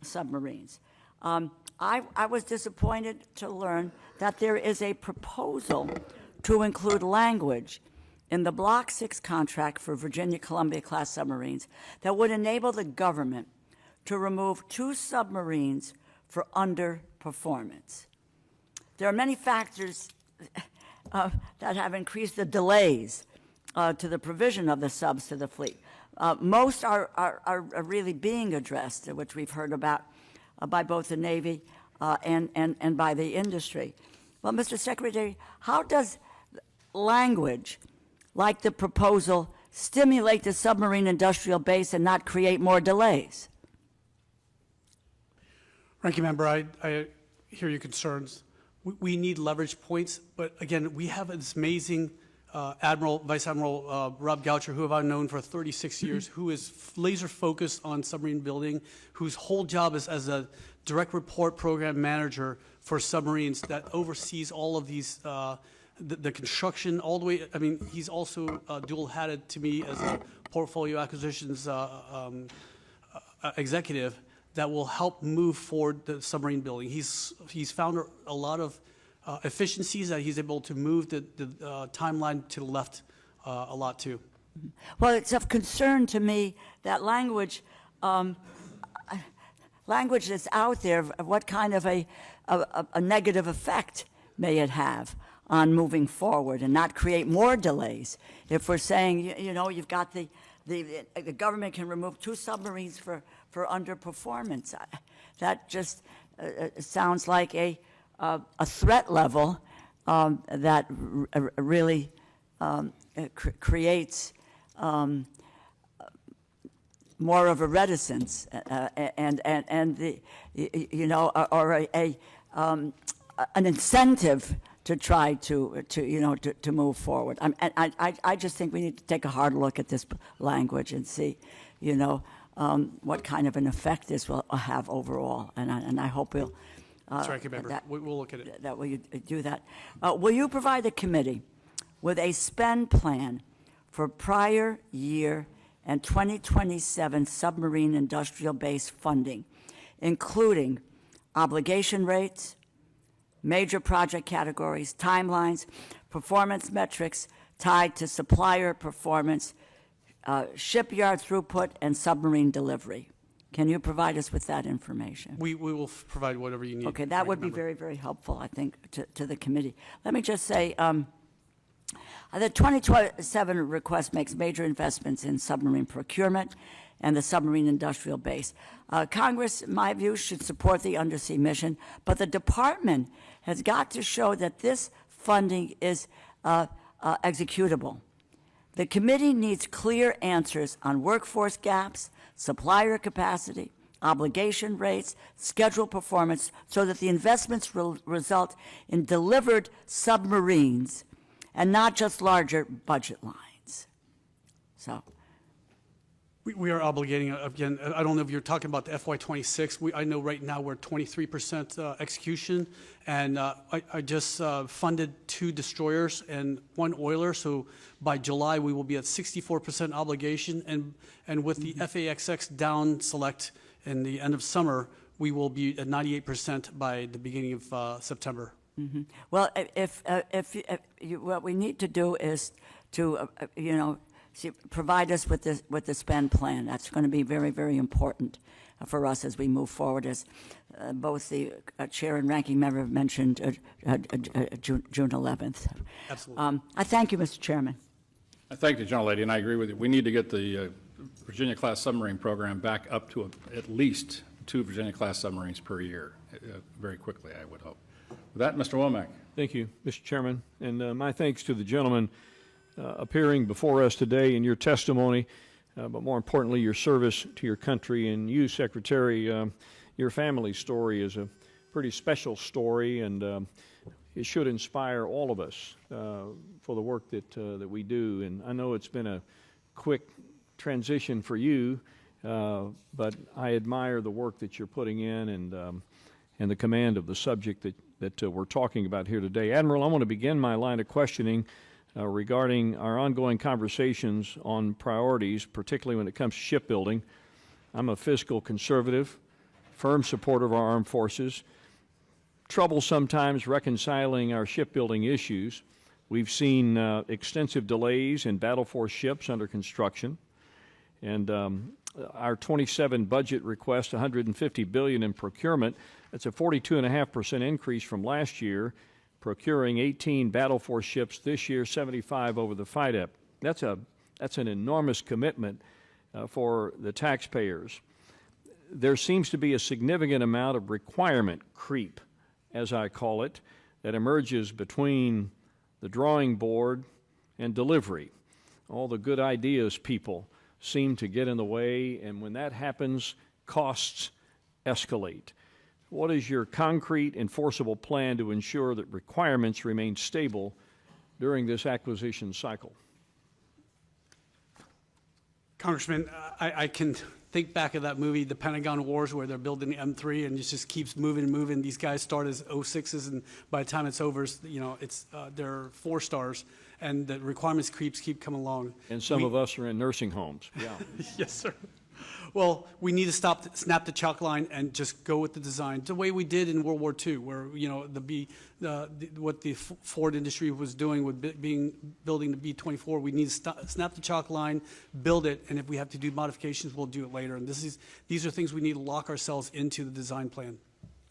submarines. I was disappointed to learn that there is a proposal to include language in the Block 6 contract for Virginia-Columbia-class submarines that would enable the government to remove 2 submarines for underperformance. There are many factors that have increased the delays to the provision of the subs to the fleet. Most are really being addressed, which we've heard about by both the Navy and by the industry. Well, Mr. Secretary, how does language like the proposal stimulate the submarine industrial base and not create more delays? Ranking Member, I hear your concerns. We need leverage points, but again, we have this amazing Vice Admiral Rob Goucher, who I've known for 36 years, who is laser focused on submarine building, whose whole job is as a direct report program manager for submarines that oversees all of these, the construction all the way. I mean, he's also dual-hatted to me as a portfolio acquisitions executive that will help move forward the submarine building. He's found a lot of efficiencies that he's able to move the timeline to the left a lot too. Well, it's of concern to me that language that's out there, what kind of a negative effect may it have on moving forward and not create more delays. If we're saying, you've got the government can remove 2 submarines for underperformance, that just sounds like a threat level that really creates more of a reticence and an incentive to try to move forward. I just think we need to take a hard look at this language and see, what kind of an effect this will have overall. And I hope we'll. Sorry, Member. We'll look at it. That will you do that? Will you provide the committee with a spend plan for prior year and 2027 submarine industrial base funding, including obligation rates, major project categories, timelines, performance metrics tied to supplier performance, shipyard throughput, and submarine delivery? Can you provide us with that information? We will provide whatever you need. Okay, that would be very, very helpful, I think, to the committee. Let me just say, the 2027 request makes major investments in submarine procurement and the submarine industrial base. Congress, in my view, should support the undersea mission, but the department has got to show that this funding is executable. The committee needs clear answers on workforce gaps, supplier capacity, obligation rates, schedule performance, so that the investments will result in delivered submarines and not just larger budget lines. So. We are obligating, again, I don't know if you're talking about the FY26. I know right now we're 23% execution, and I just funded 2 destroyers and 1 oiler, so by July we will be at 64% obligation, and with the FAXX down select in the end of summer, we will be at 98% by the beginning of September. Mm-hmm. Well, what we need to do is to, provide us with the spend plan. That's going to be very, very important for us as we move forward, as both the chair and ranking member have mentioned, June 11th. Absolutely. I thank you, Mr. Chairman. I thank the gentlelady, and I agree with you. We need to get the Virginia-class submarine program back up to at least 2 Virginia-class submarines per year, very quickly, I would hope. With that, Mr. Womack. Thank you, Mr. Chairman, and my thanks to the gentleman appearing before us today in your testimony, but more importantly, your service to your country. And you, Secretary, your family story is a pretty special story, and it should inspire all of us for the work that we do. And I know it's been a quick transition for you, but I admire the work that you're putting in and the command of the subject that we're talking about here today. Admiral, I want to begin my line of questioning regarding our ongoing conversations on priorities, particularly when it comes to shipbuilding. I'm a fiscal conservative, firm supporter of our armed forces. Trouble sometimes reconciling our shipbuilding issues. We've seen extensive delays in battle force ships under construction, and our 27 budget request, $150 billion in procurement. That's a 42.5% increase from last year, procuring 18 battle force ships this year, 75 over the FIDEP. That's an enormous commitment for the taxpayers. There seems to be a significant amount of requirement creep, as I call it, that emerges between the drawing board and delivery. All the good ideas people seem to get in the way, and when that happens, costs escalate. What is your concrete, enforceable plan to ensure that requirements remain stable during this acquisition cycle? Congressman, I can think back of that movie, The Pentagon Wars, where they're building the M3 and it just keeps moving and moving. These guys start as 06s, and by the time it's over, they're 4 stars, and the requirements keep coming along. And some of us are in nursing homes. Yeah. Yes, sir. Well, we need to snap the chalk line and just go with the design, the way we did in World War II, where what the Ford industry was doing with building the B-24. We need to snap the chalk line, build it, and if we have to do modifications, we'll do it later. And these are things we need to lock ourselves into the design plan.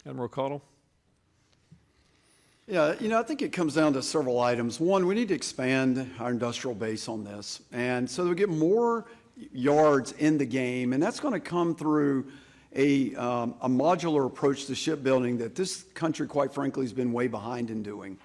Admiral Caudill? Yeah, I think it comes down to several items. One, we need to expand our industrial base on this, and so that we get more yards in the game, and that's going to come through a modular approach to shipbuilding that this country, quite frankly, has been way behind in doing.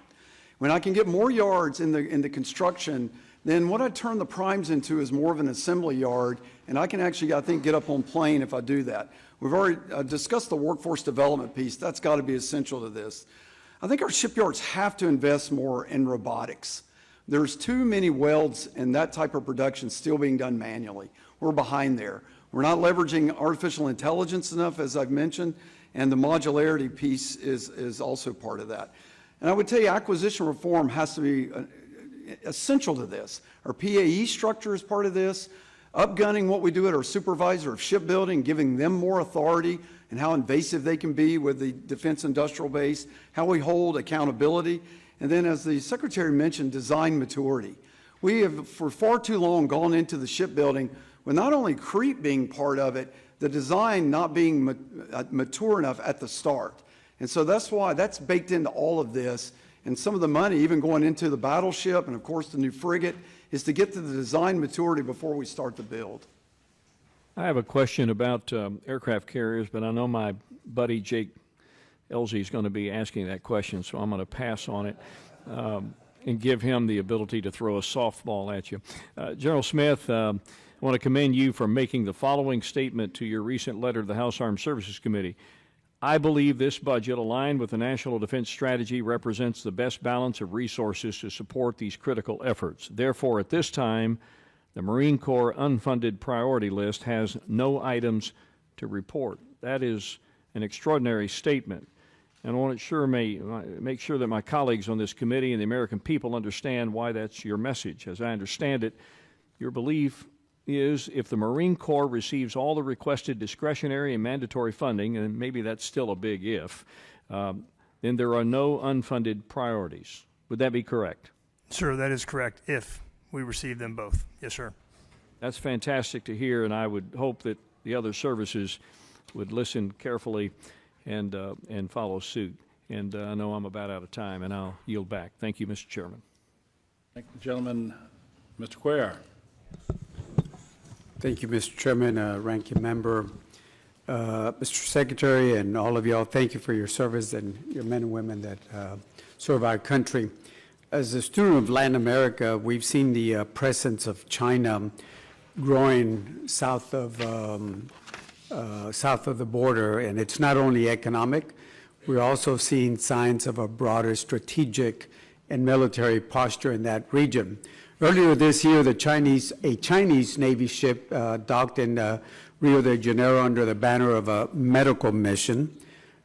When I can get more yards in the construction, then what I turn the primes into is more of an assembly yard, and I can actually, I think, get up on plane if I do that. We've already discussed the workforce development piece. That's got to be essential to this. I think our shipyards have to invest more in robotics. There's too many welds and that type of production still being done manually. We're behind there. We're not leveraging artificial intelligence enough, as I've mentioned, and the modularity piece is also part of that. And I would tell you, acquisition reform has to be essential to this. Our PAE structure is part of this. Upgunning what we do at our supervisor of shipbuilding, giving them more authority and how invasive they can be with the defense industrial base, how we hold accountability. And then, as the Secretary mentioned, design maturity. We have, for far too long, gone into the shipbuilding with not only creep being part of it, the design not being mature enough at the start. And so that's why that's baked into all of this. And some of the money, even going into the battleship and, of course, the new frigate, is to get to the design maturity before we start the build. I have a question about aircraft carriers, but I know my buddy Jake Elsie is going to be asking that question, so I'm going to pass on it and give him the ability to throw a softball at you. General Smith, I want to commend you for making the following statement to your recent letter to the House Armed Services Committee. I believe this budget, aligned with the National Defense Strategy, represents the best balance of resources to support these critical efforts. Therefore, at this time, the Marine Corps unfunded priority list has no items to report. That is an extraordinary statement. And I want to make sure that my colleagues on this committee and the American people understand why that's your message. As I understand it, your belief is if the Marine Corps receives all the requested discretionary and mandatory funding, and maybe that's still a big if, then there are no unfunded priorities. Would that be correct? Sir, that is correct, if we receive them both. Yes, sir. That's fantastic to hear, and I would hope that the other services would listen carefully and follow suit. And I know I'm about out of time, and I'll yield back. Thank you, Mr. Chairman. Thank you, gentlemen. Mr. Cuellar. Thank you, Mr. Chairman, Ranking Member. Mr. Secretary and all of y'all, thank you for your service and your men and women that serve our country. As a student of Latin America, we've seen the presence of China growing south of the border, and it's not only economic. We're also seeing signs of a broader strategic and military posture in that region. Earlier this year, a Chinese Navy ship docked in Rio de Janeiro under the banner of a medical mission.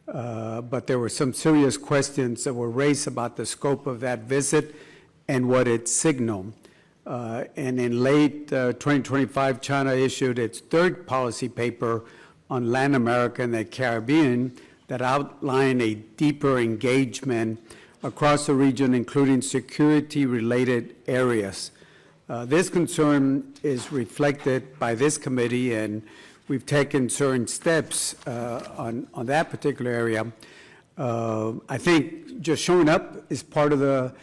But there were some serious questions that were raised about the scope of that visit and what it signaled. And in late 2025, China issued its third policy paper on Latin America and the Caribbean that outlined a deeper engagement across the region, including security-related areas. This concern is reflected by this committee, and we've taken certain steps on that particular area. I think just showing up is part of the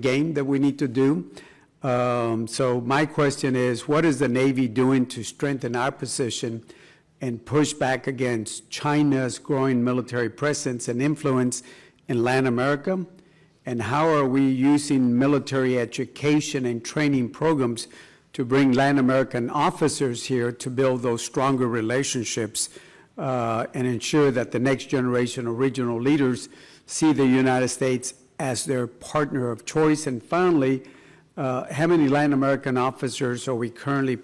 game that we need to do. So my question is, what is the Navy doing to strengthen our position and push back against China's growing military presence and influence in Latin America? And how are we using military education and training programs to bring Latin American officers here to build those stronger relationships and ensure that the next generation of regional leaders see the United States as their partner of choice? And finally, how many Latin American officers are currently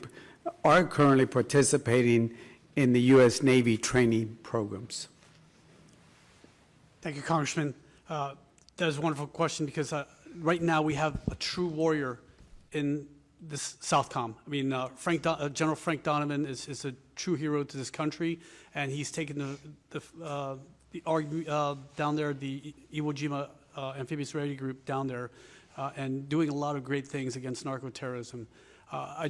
participating in the U.S. Navy training programs? Thank you, Congressman. That is a wonderful question because right now we have a true warrior in this Southcom. I mean, General Frank Donovan is a true hero to this country, and he's taken down there, the Iwo Jima Amphibious Ready Group down there, and doing a lot of great things against narco-terrorism. I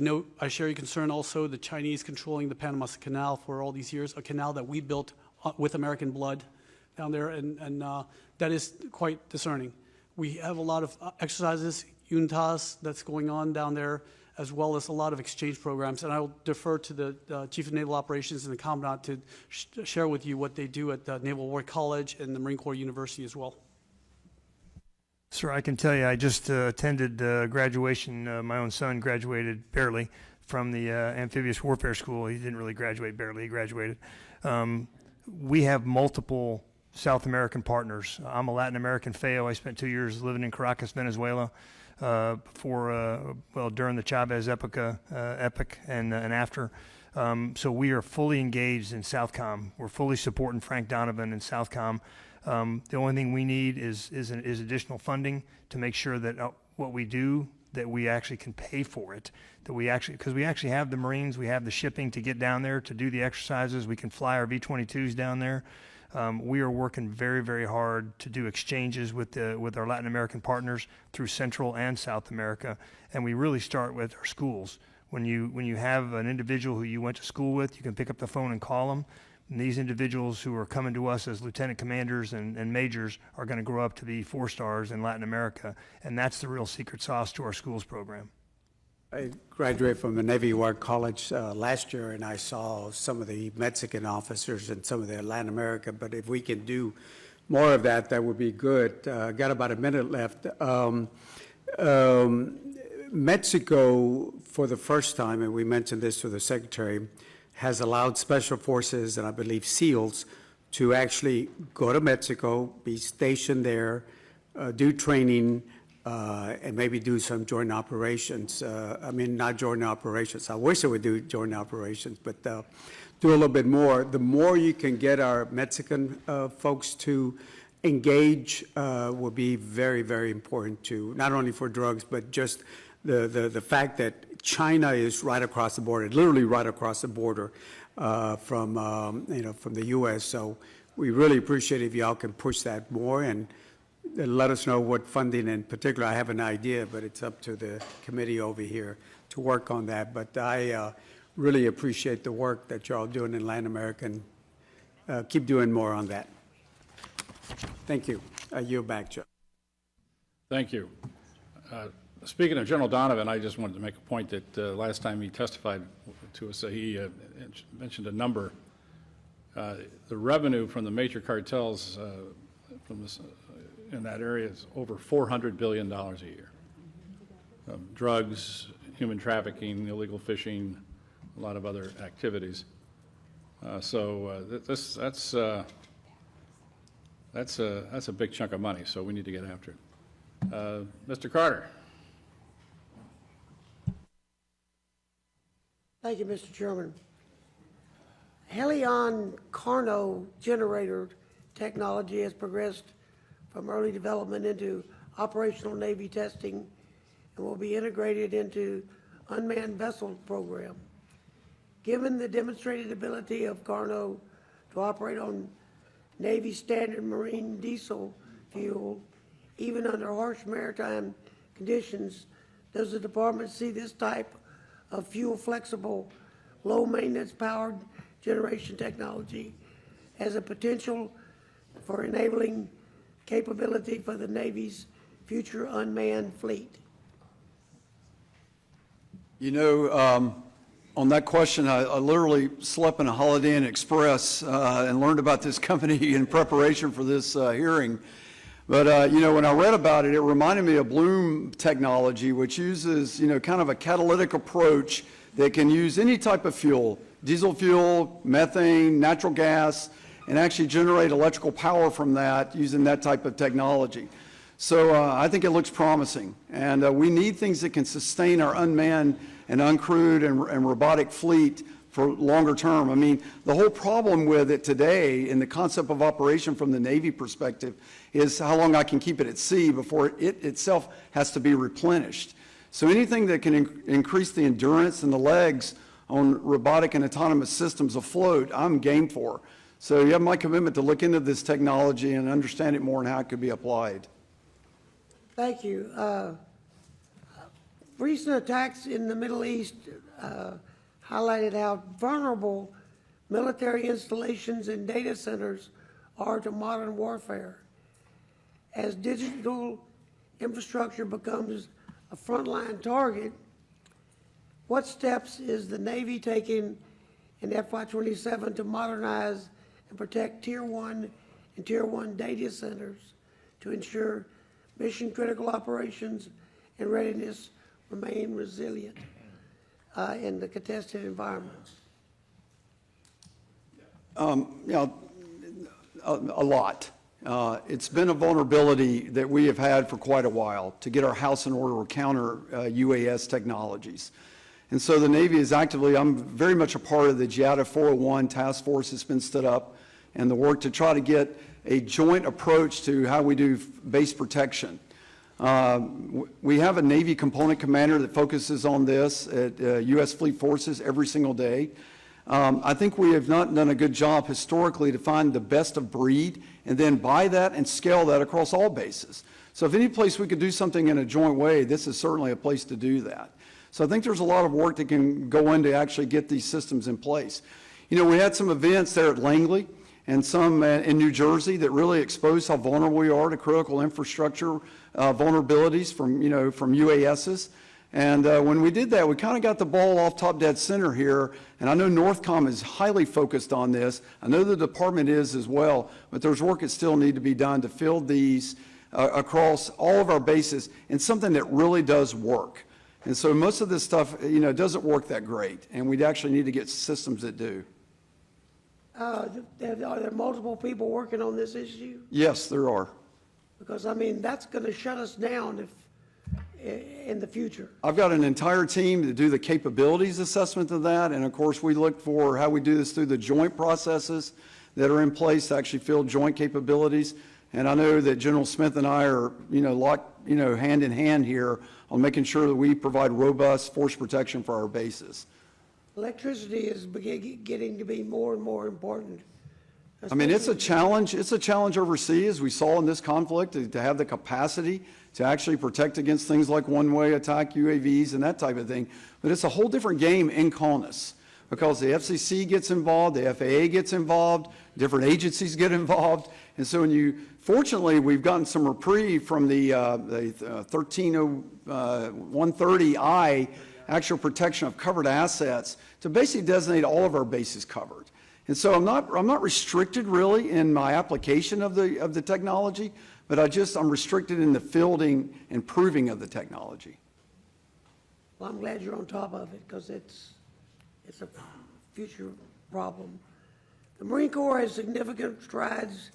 share your concern also, the Chinese controlling the Panama Canal for all these years, a canal that we built with American blood down there, and that is quite discerning. We have a lot of exercises, UNTAS, that's going on down there, as well as a lot of exchange programs. And I will defer to the Chief of Naval Operations and the Commandant to share with you what they do at the Naval War College and the Marine Corps University as well. Sir, I can tell you, I just attended graduation. My own son graduated barely from the Amphibious Warfare School. He didn't really graduate barely, he graduated. We have multiple South American partners. I'm a Latin American FAO. I spent 2 years living in Caracas, Venezuela, during the Chavez epoch and after. So we are fully engaged in Southcom. We're fully supporting Frank Donovan in Southcom. The only thing we need is additional funding to make sure that what we do, that we actually can pay for it, because we actually have the Marines, we have the shipping to get down there to do the exercises. We can fly our V-22s down there. We are working very, very hard to do exchanges with our Latin American partners through Central and South America, and we really start with our schools. When you have an individual who you went to school with, you can pick up the phone and call them. And these individuals who are coming to us as lieutenant commanders and majors are going to grow up to be 4-stars in Latin America, and that's the real secret sauce to our schools program. I graduated from the Navy War College last year, and I saw some of the Mexican officers and some of the Latin America, but if we can do more of that, that would be good. Got about a minute left. Mexico, for the first time, and we mentioned this to the Secretary, has allowed Special Forces and I believe SEALs to actually go to Mexico, be stationed there, do training, and maybe do some joint operations. Not joint operations. I wish I would do joint operations, but do a little bit more. The more you can get our Mexican folks to engage will be very, very important to, not only for drugs, but just the fact that China is right across the border, literally right across the border from the U.S. So we really appreciate if y'all can push that more and let us know what funding in particular. I have an idea, but it's up to the committee over here to work on that. But I really appreciate the work that y'all doing in Latin America, and keep doing more on that. Thank you. I yield back, Joe. Thank you. Speaking of General Donovan, I just wanted to make a point that last time he testified to us, he mentioned a number. The revenue from the major cartels from this, in that area is over $400 billion a year. Drugs, human trafficking, illegal fishing, a lot of other activities. That's a big chunk of money, so we need to get after it. Mr. Carter. Thank you, Mr. Chairman. Helion Carno generator technology has progressed from early development into operational Navy testing and will be integrated into unmanned vessel program. Given the demonstrated ability of Carno to operate on Navy standard marine diesel fuel, even under harsh maritime conditions, does the department see this type of fuel flexible, low maintenance powered generation technology as a potential for enabling capability for the Navy's future unmanned fleet? You know, on that question, I literally slept in a Holiday Inn Express and learned about this company in preparation for this hearing. But, you know, when I read about it, it reminded me of Bloom technology, which uses, you know, kind of a catalytic approach that can use any type of fuel, diesel fuel, methane, natural gas, and actually generate electrical power from that using that type of technology. So I think it looks promising. And we need things that can sustain our unmanned and uncrewed and robotic fleet for longer term. I mean, the whole problem with it today in the concept of operation from the Navy perspective is how long I can keep it at sea before it itself has to be replenished. So anything that can increase the endurance and the legs on robotic and autonomous systems afloat, I'm game for. So you have my commitment to look into this technology and understand it more and how it could be applied. Thank you. Recent attacks in the Middle East highlighted how vulnerable military installations and data centers are to modern warfare. As digital infrastructure becomes a frontline target, what steps is the Navy taking in FY27 to modernize and protect Tier 1 and Tier 1 data centers to ensure mission-critical operations and readiness remain resilient in the contested environments? You know, a lot. It's been a vulnerability that we have had for quite a while to get our house in order or counter UAS technologies. And so the Navy is actively, I'm very much a part of the GIATA 401 task force that's been stood up and the work to try to get a joint approach to how we do base protection. We have a Navy component commander that focuses on this at U.S. Fleet Forces every single day. I think we have not done a good job historically to find the best of breed and then buy that and scale that across all bases. So if any place we could do something in a joint way, this is certainly a place to do that. So I think there's a lot of work that can go in to actually get these systems in place. You know, we had some events there at Langley and some in New Jersey that really exposed how vulnerable we are to critical infrastructure vulnerabilities from, from UASs. And when we did that, we kind of got the ball off top dead center here. And I know Northcom is highly focused on this. I know the department is as well, but there's work that still need to be done to fill these across all of our bases in something that really does work. And so most of this stuff, doesn't work that great. And we'd actually need to get systems that do. Are there multiple people working on this issue? Yes, there are. Because, I mean, that's going to shut us down in the future. I've got an entire team to do the capabilities assessment of that. And of course, we look for how we do this through the joint processes that are in place to actually fill joint capabilities. And I know that General Smith and I are, locked, hand in hand here on making sure that we provide robust force protection for our bases. Electricity is getting to be more and more important. I mean, it's a challenge. It's a challenge overseas, as we saw in this conflict, to have the capacity to actually protect against things like one-way attack UAVs and that type of thing. But it's a whole different game in CONUS. because the FCC gets involved, the FAA gets involved, different agencies get involved. And so fortunately, we've gotten some reprieve from the 130I, actual protection of covered assets, to basically designate all of our bases covered. And so I'm not restricted really in my application of the technology, but I'm restricted in the fielding and proving of the technology. Well, I'm glad you're on top of it, because it's a future problem. The Marine Corps has significant strides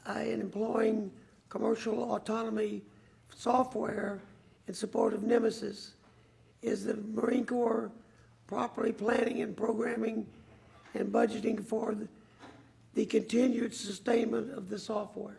in employing commercial autonomy software in support of Nemesis. Is the Marine Corps properly planning and programming and budgeting for the continued sustainment of the software?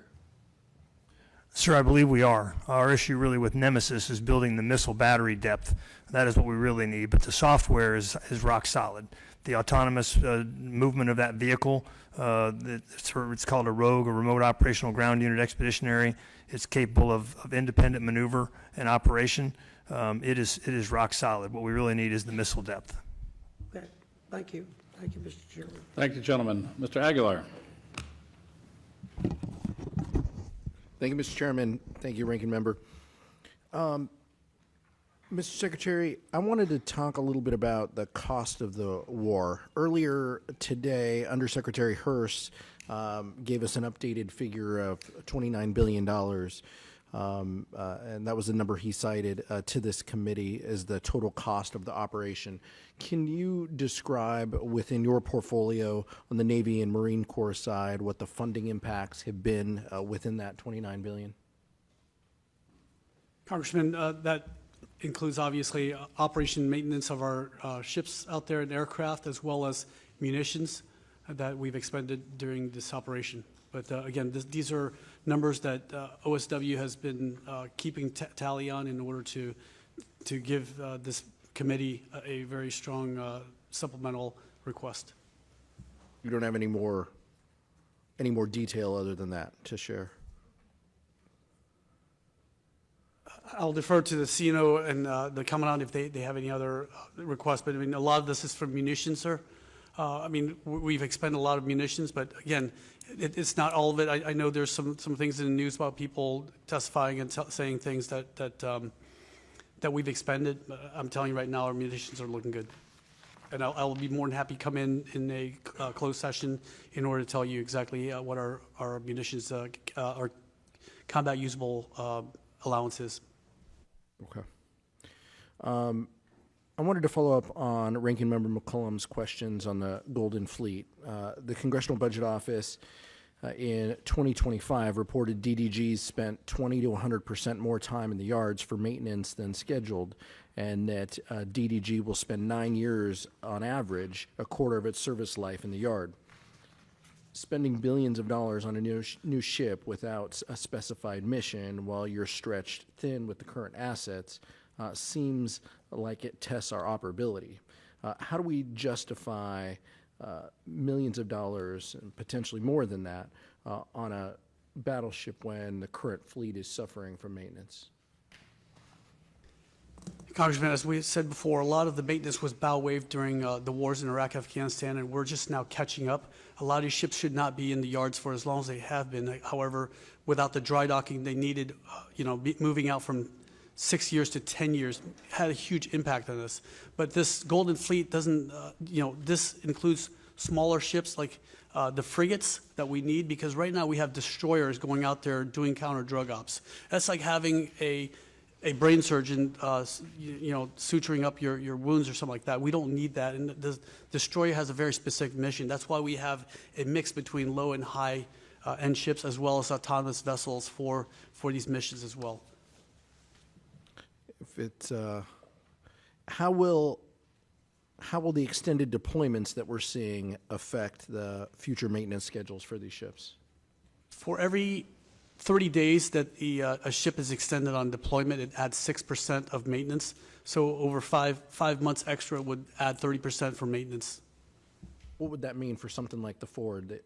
Sir, I believe we are. Our issue really with Nemesis is building the missile battery depth. That is what we really need, but the software is rock solid. The autonomous movement of that vehicle, it's called a ROGUE, a Remote Operational Ground Unit Expeditionary. It's capable of independent maneuver and operation. It is rock solid. What we really need is the missile depth. Okay, thank you. Thank you, Mr. Chairman. Thank you, gentlemen. Mr. Aguilar. Thank you, Mr. Chairman. Thank you, Ranking Member. Mr. Secretary, I wanted to talk a little bit about the cost of the war. Earlier today, Undersecretary Hurst gave us an updated figure of $29 billion, and that was the number he cited to this committee as the total cost of the operation. Can you describe within your portfolio on the Navy and Marine Corps side what the funding impacts have been within that $29 billion? Congressman, that includes obviously operation maintenance of our ships out there and aircraft, as well as munitions that we've expended during this operation. But again, these are numbers that OSW has been keeping tally on in order to give this committee a very strong supplemental request. You don't have any more detail other than that to share? I'll defer to the CNO and the Commandant if they have any other requests, but I mean, a lot of this is from munitions, sir. I mean, we've expended a lot of munitions, but again, it's not all of it. I know there's some things in the news about people testifying and saying things that we've expended. I'm telling you right now, our munitions are looking good. And I'll be more than happy to come in a closed session in order to tell you exactly what our munitions, our combat usable allowance is. Okay. I wanted to follow up on Ranking Member McCollum's questions on the Golden Fleet. The Congressional Budget Office in 2025 reported DDGs spent 20 to 100% more time in the yards for maintenance than scheduled, and that DDG will spend 9 years on average, a quarter of its service life in the yard. Spending billions of dollars on a new ship without a specified mission while you're stretched thin with the current assets seems like it tests our operability. How do we justify millions of dollars and potentially more than that on a battleship when the current fleet is suffering from maintenance? Congressman, as we said before, a lot of the maintenance was bow waved during the wars in Iraq, Afghanistan, and we're just now catching up. A lot of these ships should not be in the yards for as long as they have been. However, without the dry docking, they needed, moving out from 6 years to 10 years had a huge impact on us. But this Golden Fleet doesn't, this includes smaller ships like the frigates that we need, because right now we have destroyers going out there doing counter drug ops. That's like having a brain surgeon, suturing up your wounds or something like that. We don't need that. And the destroyer has a very specific mission. That's why we have a mix between low and high end ships, as well as autonomous vessels for these missions as well. If it's, how will the extended deployments that we're seeing affect the future maintenance schedules for these ships? For every 30 days that a ship is extended on deployment, it adds 6% of maintenance. So over five months extra would add 30% for maintenance. What would that mean for something like the Ford,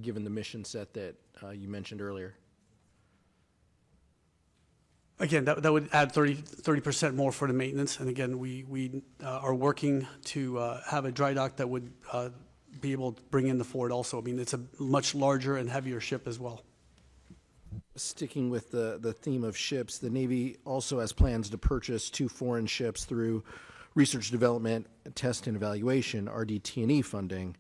given the mission set that you mentioned earlier? Again, that would add 30% more for the maintenance. And again, we are working to have a dry dock that would be able to bring in the Ford also. I mean, it's a much larger and heavier ship as well. Sticking with the theme of ships, the Navy also has plans to purchase 2 foreign ships through research development, test and evaluation, RDT&E funding,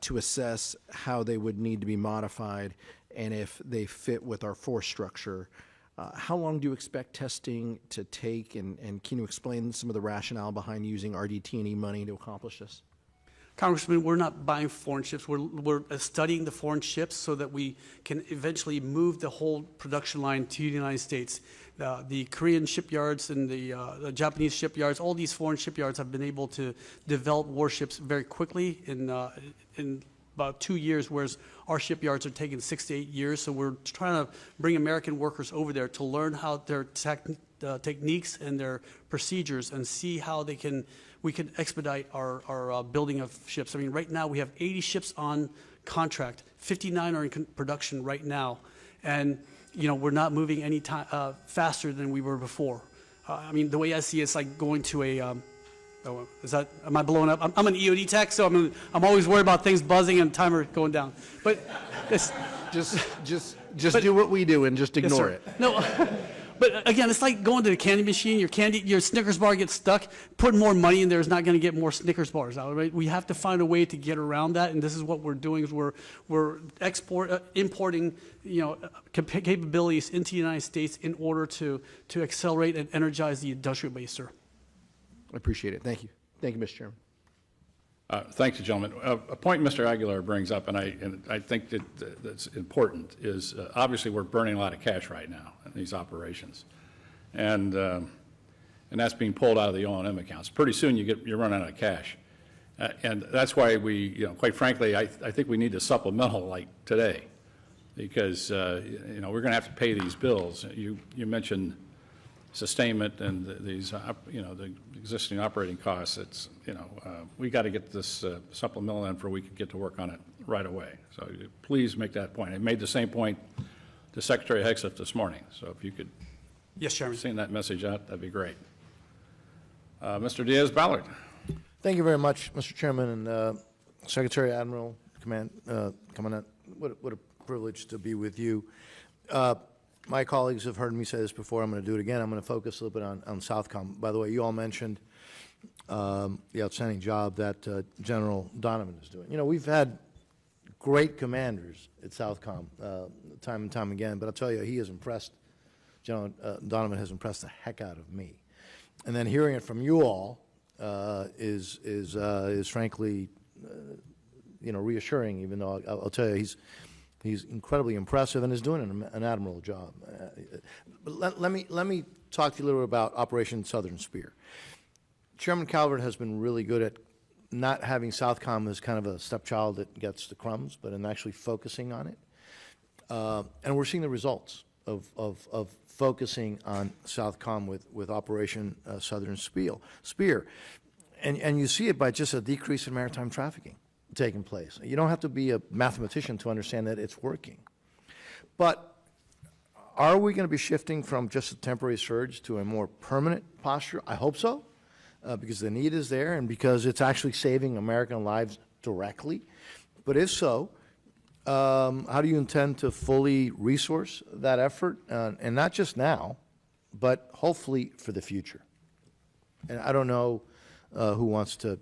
to assess how they would need to be modified and if they fit with our force structure. How long do you expect testing to take, and can you explain some of the rationale behind using RDT&E money to accomplish this? Congressman, we're not buying foreign ships. We're studying the foreign ships so that we can eventually move the whole production line to the United States. The Korean shipyards and the Japanese shipyards, all these foreign shipyards have been able to develop warships very quickly in about 2 years, whereas our shipyards are taking 6 to 8 years. So we're trying to bring American workers over there to learn how their techniques and their procedures and see how we can expedite our building of ships. I mean, right now we have 80 ships on contract, 59 are in production right now, and we're not moving any faster than we were before. I mean, the way I see it, it's like going to a am I blowing up? I'm an EOD tech, so I'm always worried about things buzzing and timer going down. But Just do what we do and just ignore it. No, but again, it's like going to the candy machine. Your Snickers bar gets stuck. Putting more money in there is not going to get more Snickers bars out. Right? We have to find a way to get around that, and this is what we're doing. Is we're importing capabilities into the United States in order to accelerate and energize the industrial base, sir. I appreciate it. Thank you. Thank you, Mr. Chairman. Thank you, gentlemen. A point Mr. Aguilar brings up, and I think that's important, is obviously we're burning a lot of cash right now in these operations, and that's being pulled out of the O&M accounts. Pretty soon you run out of cash, and that's why we, quite frankly, I think we need a supplemental like today, because we're going to have to pay these bills. You mentioned sustainment and these, the existing operating costs. It's, we got to get this supplemental in for we can get to work on it right away. So please make that point. I made the same point to Secretary Hegseth this morning. So if you could, Yes, Chairman. send that message out, that'd be great. Mr. Diaz-Ballard. Thank you very much, Mr. Chairman, and Secretary, Admiral, Commandant. What a privilege to be with you. My colleagues have heard me say this before. I'm going to do it again. I'm going to focus a little bit on Southcom. By the way, you all mentioned the outstanding job that General Donovan is doing. We've had great commanders at Southcom time and time again, but I'll tell you, he has impressed, General Donovan has impressed the heck out of me. And then hearing it from you all is frankly, reassuring, even though I'll tell you, he's incredibly impressive and is doing an admirable job. But let me talk to you a little bit about Operation Southern Spear. Chairman Calvert has been really good at not having Southcom as kind of a stepchild that gets the crumbs, but in actually focusing on it. And we're seeing the results of focusing on Southcom with Operation Southern Spear. And you see it by just a decrease in maritime trafficking taking place. You don't have to be a mathematician to understand that it's working. But are we going to be shifting from just a temporary surge to a more permanent posture? I hope so, because the need is there and because it's actually saving American lives directly. But if so, how do you intend to fully resource that effort, and not just now, but hopefully for the future? And I don't know who wants to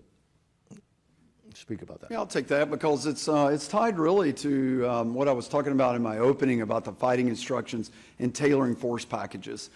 speak about that. Yeah, I'll take that because it's tied really to what I was talking about in my opening about the fighting instructions and tailoring force packages.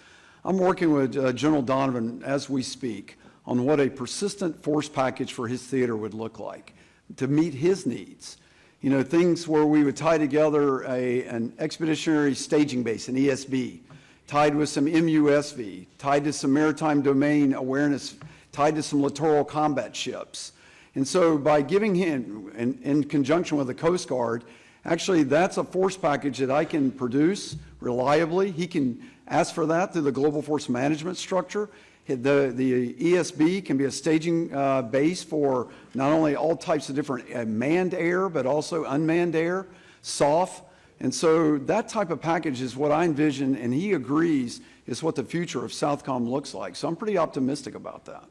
I'm working with General Donovan as we speak on what a persistent force package for his theater would look like to meet his needs. Things where we would tie together an expeditionary staging base, an ESB, tied with some MUSV, tied to some maritime domain awareness, tied to some littoral combat ships. And so by giving him, in conjunction with the Coast Guard, actually that's a force package that I can produce reliably. He can ask for that through the Global Force Management structure. The ESB can be a staging base for not only all types of different manned air, but also unmanned air, SOF, And so that type of package is what I envision, and he agrees, is what the future of Southcom looks like. So I'm pretty optimistic about that.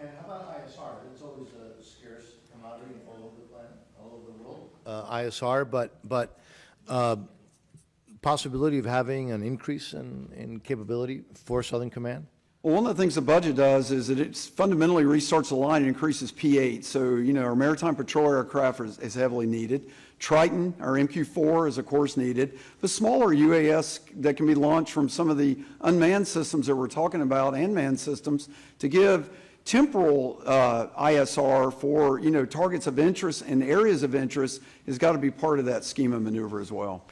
And how about ISR? It's always a scarce commodity all over the planet, all over the world. ISR, but possibility of having an increase in capability for Southern Command? Well, one of the things the budget does is that it fundamentally restarts the line and increases P8. So, our maritime patrol aircraft is heavily needed. Triton, our MQ-4, is of course needed. The smaller UAS that can be launched from some of the unmanned systems that we're talking about and manned systems to give temporal ISR for, targets of interest and areas of interest has got to be part of that scheme of maneuver as well.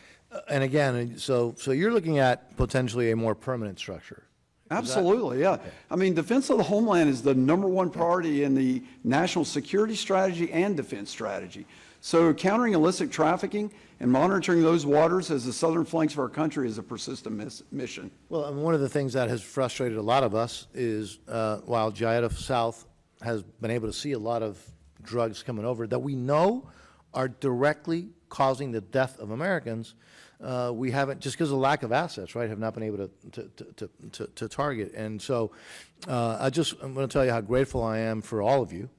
And again, so you're looking at potentially a more permanent structure? Absolutely, yeah. I mean, defense of the homeland is the #1 priority in the national security strategy and defense strategy. So countering illicit trafficking and monitoring those waters as the southern flanks of our country is a persistent mission. Well, I mean, one of the things that has frustrated a lot of us is while JIATA South has been able to see a lot of drugs coming over that we know are directly causing the death of Americans, we haven't, just because of lack of assets, right, have not been able to target. And so I'm going to tell you how grateful I am for all of you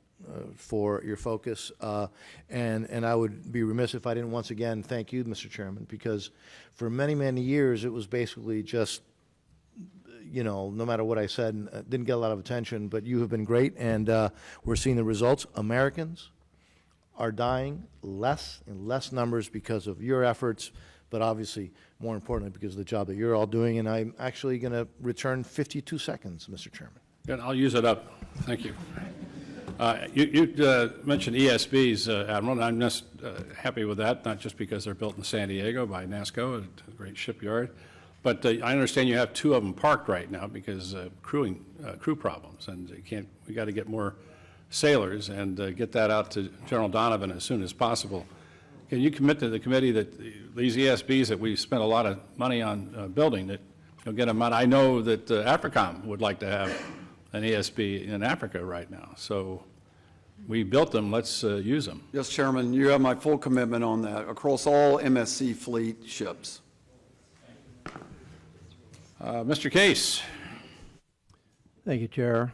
for your focus. And I would be remiss if I didn't once again thank you, Mr. Chairman, because for many, many years it was basically just, no matter what I said, didn't get a lot of attention, but you have been great, and we're seeing the results. Americans are dying less in less numbers because of your efforts, but obviously, more importantly, because of the job that you're all doing. And I'm actually going to return 52 seconds, Mr. Chairman. Good, I'll use it up. Thank you. You mentioned ESBs, Admiral, and I'm just happy with that, not just because they're built in San Diego by NASCO, a great shipyard, but I understand you have 2 of them parked right now because crew problems, and we got to get more sailors and get that out to General Donovan as soon as possible. Can you commit to the committee that these ESBs that we spent a lot of money on building, that you'll get them out? I know that AFRICOM would like to have an ESB in Africa right now. So we built them, let's use them. Yes, Chairman, you have my full commitment on that across all MSC fleet ships. Mr. Case. Thank you, Chair.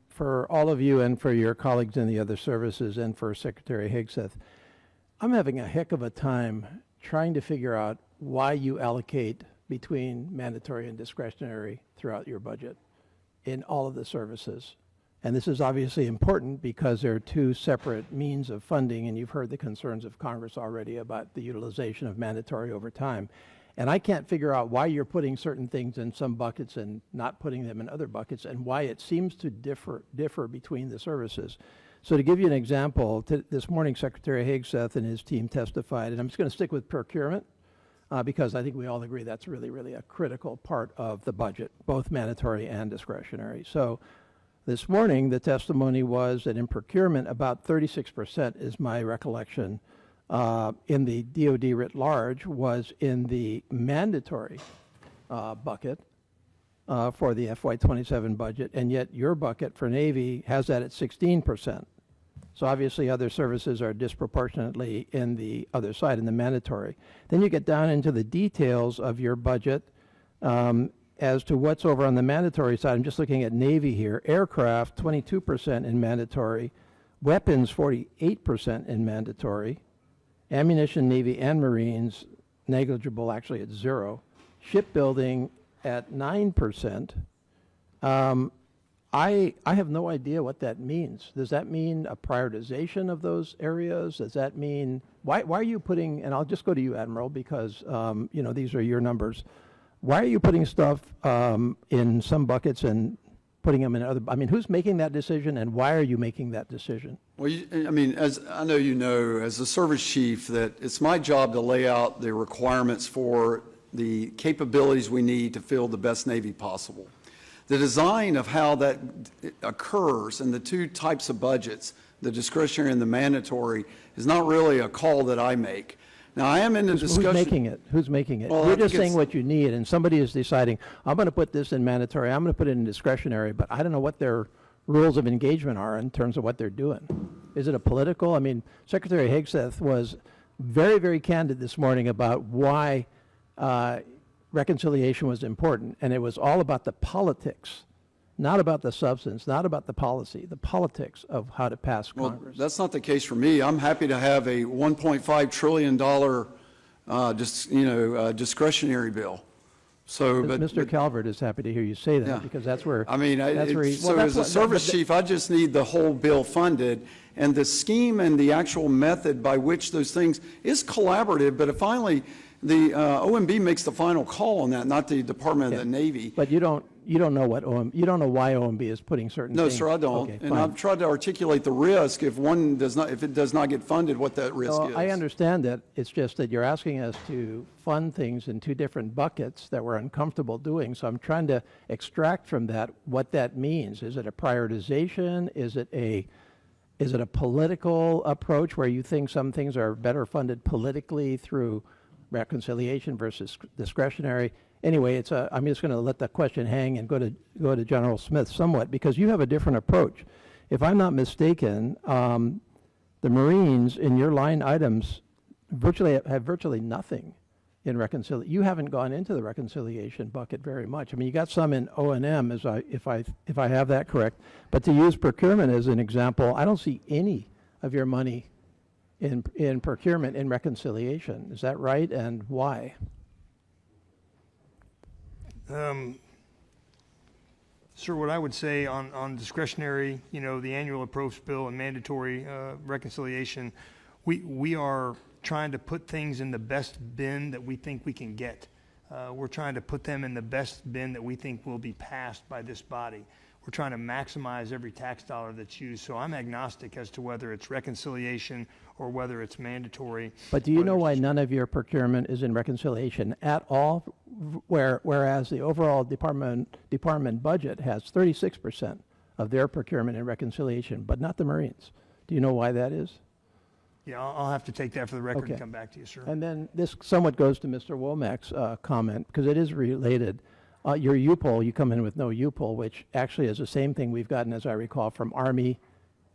For all of you and for your colleagues in the other services and for Secretary Higseth, I'm having a heck of a time trying to figure out why you allocate between mandatory and discretionary throughout your budget in all of the services. And this is obviously important because there are 2 separate means of funding, and you've heard the concerns of Congress already about the utilization of mandatory over time. And I can't figure out why you're putting certain things in some buckets and not putting them in other buckets, and why it seems to differ between the services. So to give you an example, this morning Secretary Higseth and his team testified, and I'm just going to stick with procurement because I think we all agree that's really, really a critical part of the budget, both mandatory and discretionary. So this morning the testimony was that in procurement about 36% is my recollection in the DoD writ large was in the mandatory bucket for the FY27 budget, and yet your bucket for Navy has that at 16%. So obviously other services are disproportionately in the other side, in the mandatory. Then you get down into the details of your budget as to what's over on the mandatory side. I'm just looking at Navy here. Aircraft, 22% in mandatory. Weapons, 48% in mandatory. Ammunition, Navy, and Marines, negligible, actually at 0. Shipbuilding at 9%. I have no idea what that means. Does that mean a prioritization of those areas? Does that mean, why are you putting, and I'll just go to you, Admiral, because, these are your numbers. Why are you putting stuff in some buckets and putting them in other, who's making that decision, and why are you making that decision? Well, as I know you know, as a service chief, that it's my job to lay out the requirements for the capabilities we need to field the best Navy possible. The design of how that occurs and the 2 types of budgets, the discretionary and the mandatory, is not really a call that I make. Now, I am in the discussion. Who's making it? Who's making it? Well, You're just saying what you need, and somebody is deciding, I'm going to put this in mandatory, I'm going to put it in discretionary, but I don't know what their rules of engagement are in terms of what they're doing. Is it a political? Secretary Higseth was very, very candid this morning about why reconciliation was important, and it was all about the politics, not about the substance, not about the policy, the politics of how to pass Well, Congress. that's not the case for me. I'm happy to have a $1.5 trillion discretionary bill. So, but Mr. Calvert is happy to hear you say that, Yeah. because that's where. I mean, that's where he- well, so that's as a what- service chief, I just need the whole bill funded, and the scheme and the actual method by which those things is collaborative, but finally, the OMB makes the final call on that, not the Department of the Navy. But you don't know what you don't know why OMB is putting certain No, things. sir, I don't. Okay, And fine. I've tried to articulate the risk if it does not get funded, what that risk No, is. I understand that. It's just that you're asking us to fund things in two different buckets that we're uncomfortable doing. So I'm trying to extract from that what that means. Is it a prioritization? Is it a political approach where you think some things are better funded politically through reconciliation versus discretionary? Anyway, I'm just going to let the question hang and go to General Smith somewhat, because you have a different approach. If I'm not mistaken, the Marines in your line items have virtually nothing in reconciliation. You haven't gone into the reconciliation bucket very much. I mean, you got some in O&M, if I have that correct. But to use procurement as an example, I don't see any of your money in procurement in reconciliation. Is that right, and why? Sir, what I would say on discretionary, the annual approach bill and mandatory reconciliation, we are trying to put things in the best bin that we think we can get. We're trying to put them in the best bin that we think will be passed by this body. We're trying to maximize every tax dollar that's used. So I'm agnostic as to whether it's reconciliation or whether it's mandatory. But do you know whether why it's- none of your procurement is in reconciliation at all, whereas the overall department budget has 36% of their procurement in reconciliation, but not the Marines? Do you know why that is? Yeah, I'll have to take that for the record Okay. and come back to you, sir. And then this somewhat goes to Mr. Womack's comment, because it is related. Your UPOL, you come in with no UPOL, which actually is the same thing we've gotten, as I recall, from Army,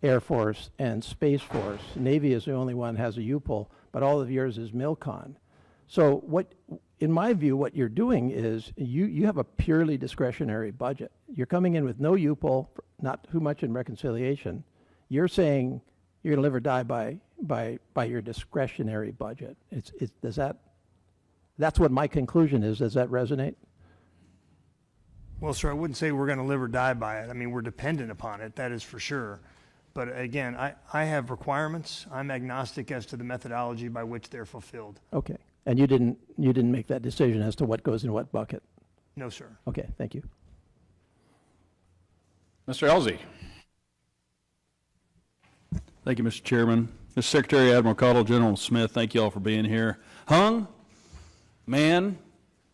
Air Force, and Space Force. Navy is the only one that has a UPOL, but all of yours is MILCON. So in my view, what you're doing is you have a purely discretionary budget. You're coming in with no UPOL, not too much in reconciliation. You're saying you're going to live or die by your discretionary budget. That's what my conclusion is. Does that resonate? Well, sir, I wouldn't say we're going to live or die by it. I mean, we're dependent upon it, that is for sure. But again, I have requirements. I'm agnostic as to the methodology by which they're fulfilled. Okay. And you didn't make that decision as to what goes in what bucket? No, sir. Okay, thank you. Mr. Elzey. Thank you, Mr. Chairman. Mr. Secretary, Admiral Cottle, General Smith, thank you all for being here. Hung, man,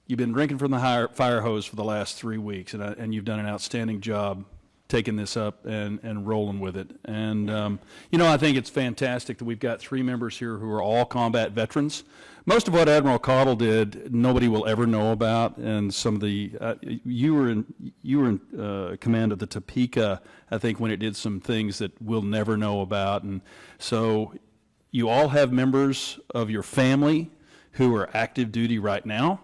you've been drinking from the fire hose for the last 3 weeks, and you've done an outstanding job taking this up and rolling with it. And, I think it's fantastic that we've got 3 members here who are all combat veterans. Most of what Admiral Cottle did, nobody will ever know about. And some of the, you were in command of the Topeka, I think, when it did some things that we'll never know about. And so you all have members of your family who are active duty right now.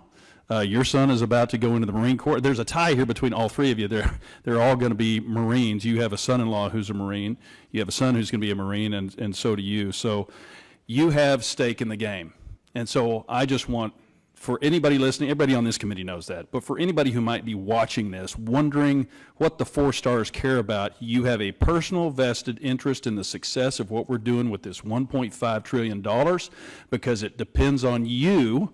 Your son is about to go into the Marine Corps. There's a tie here between all 3 of you. They're all going to be Marines. You have a son-in-law who's a Marine. You have a son who's going to be a Marine, and so do you. So you have stake in the game. And so I just want, for anybody listening, everybody on this committee knows that, but for anybody who might be watching this, wondering what the 4 stars care about, you have a personal vested interest in the success of what we're doing with this $1.5 trillion, because it depends on you.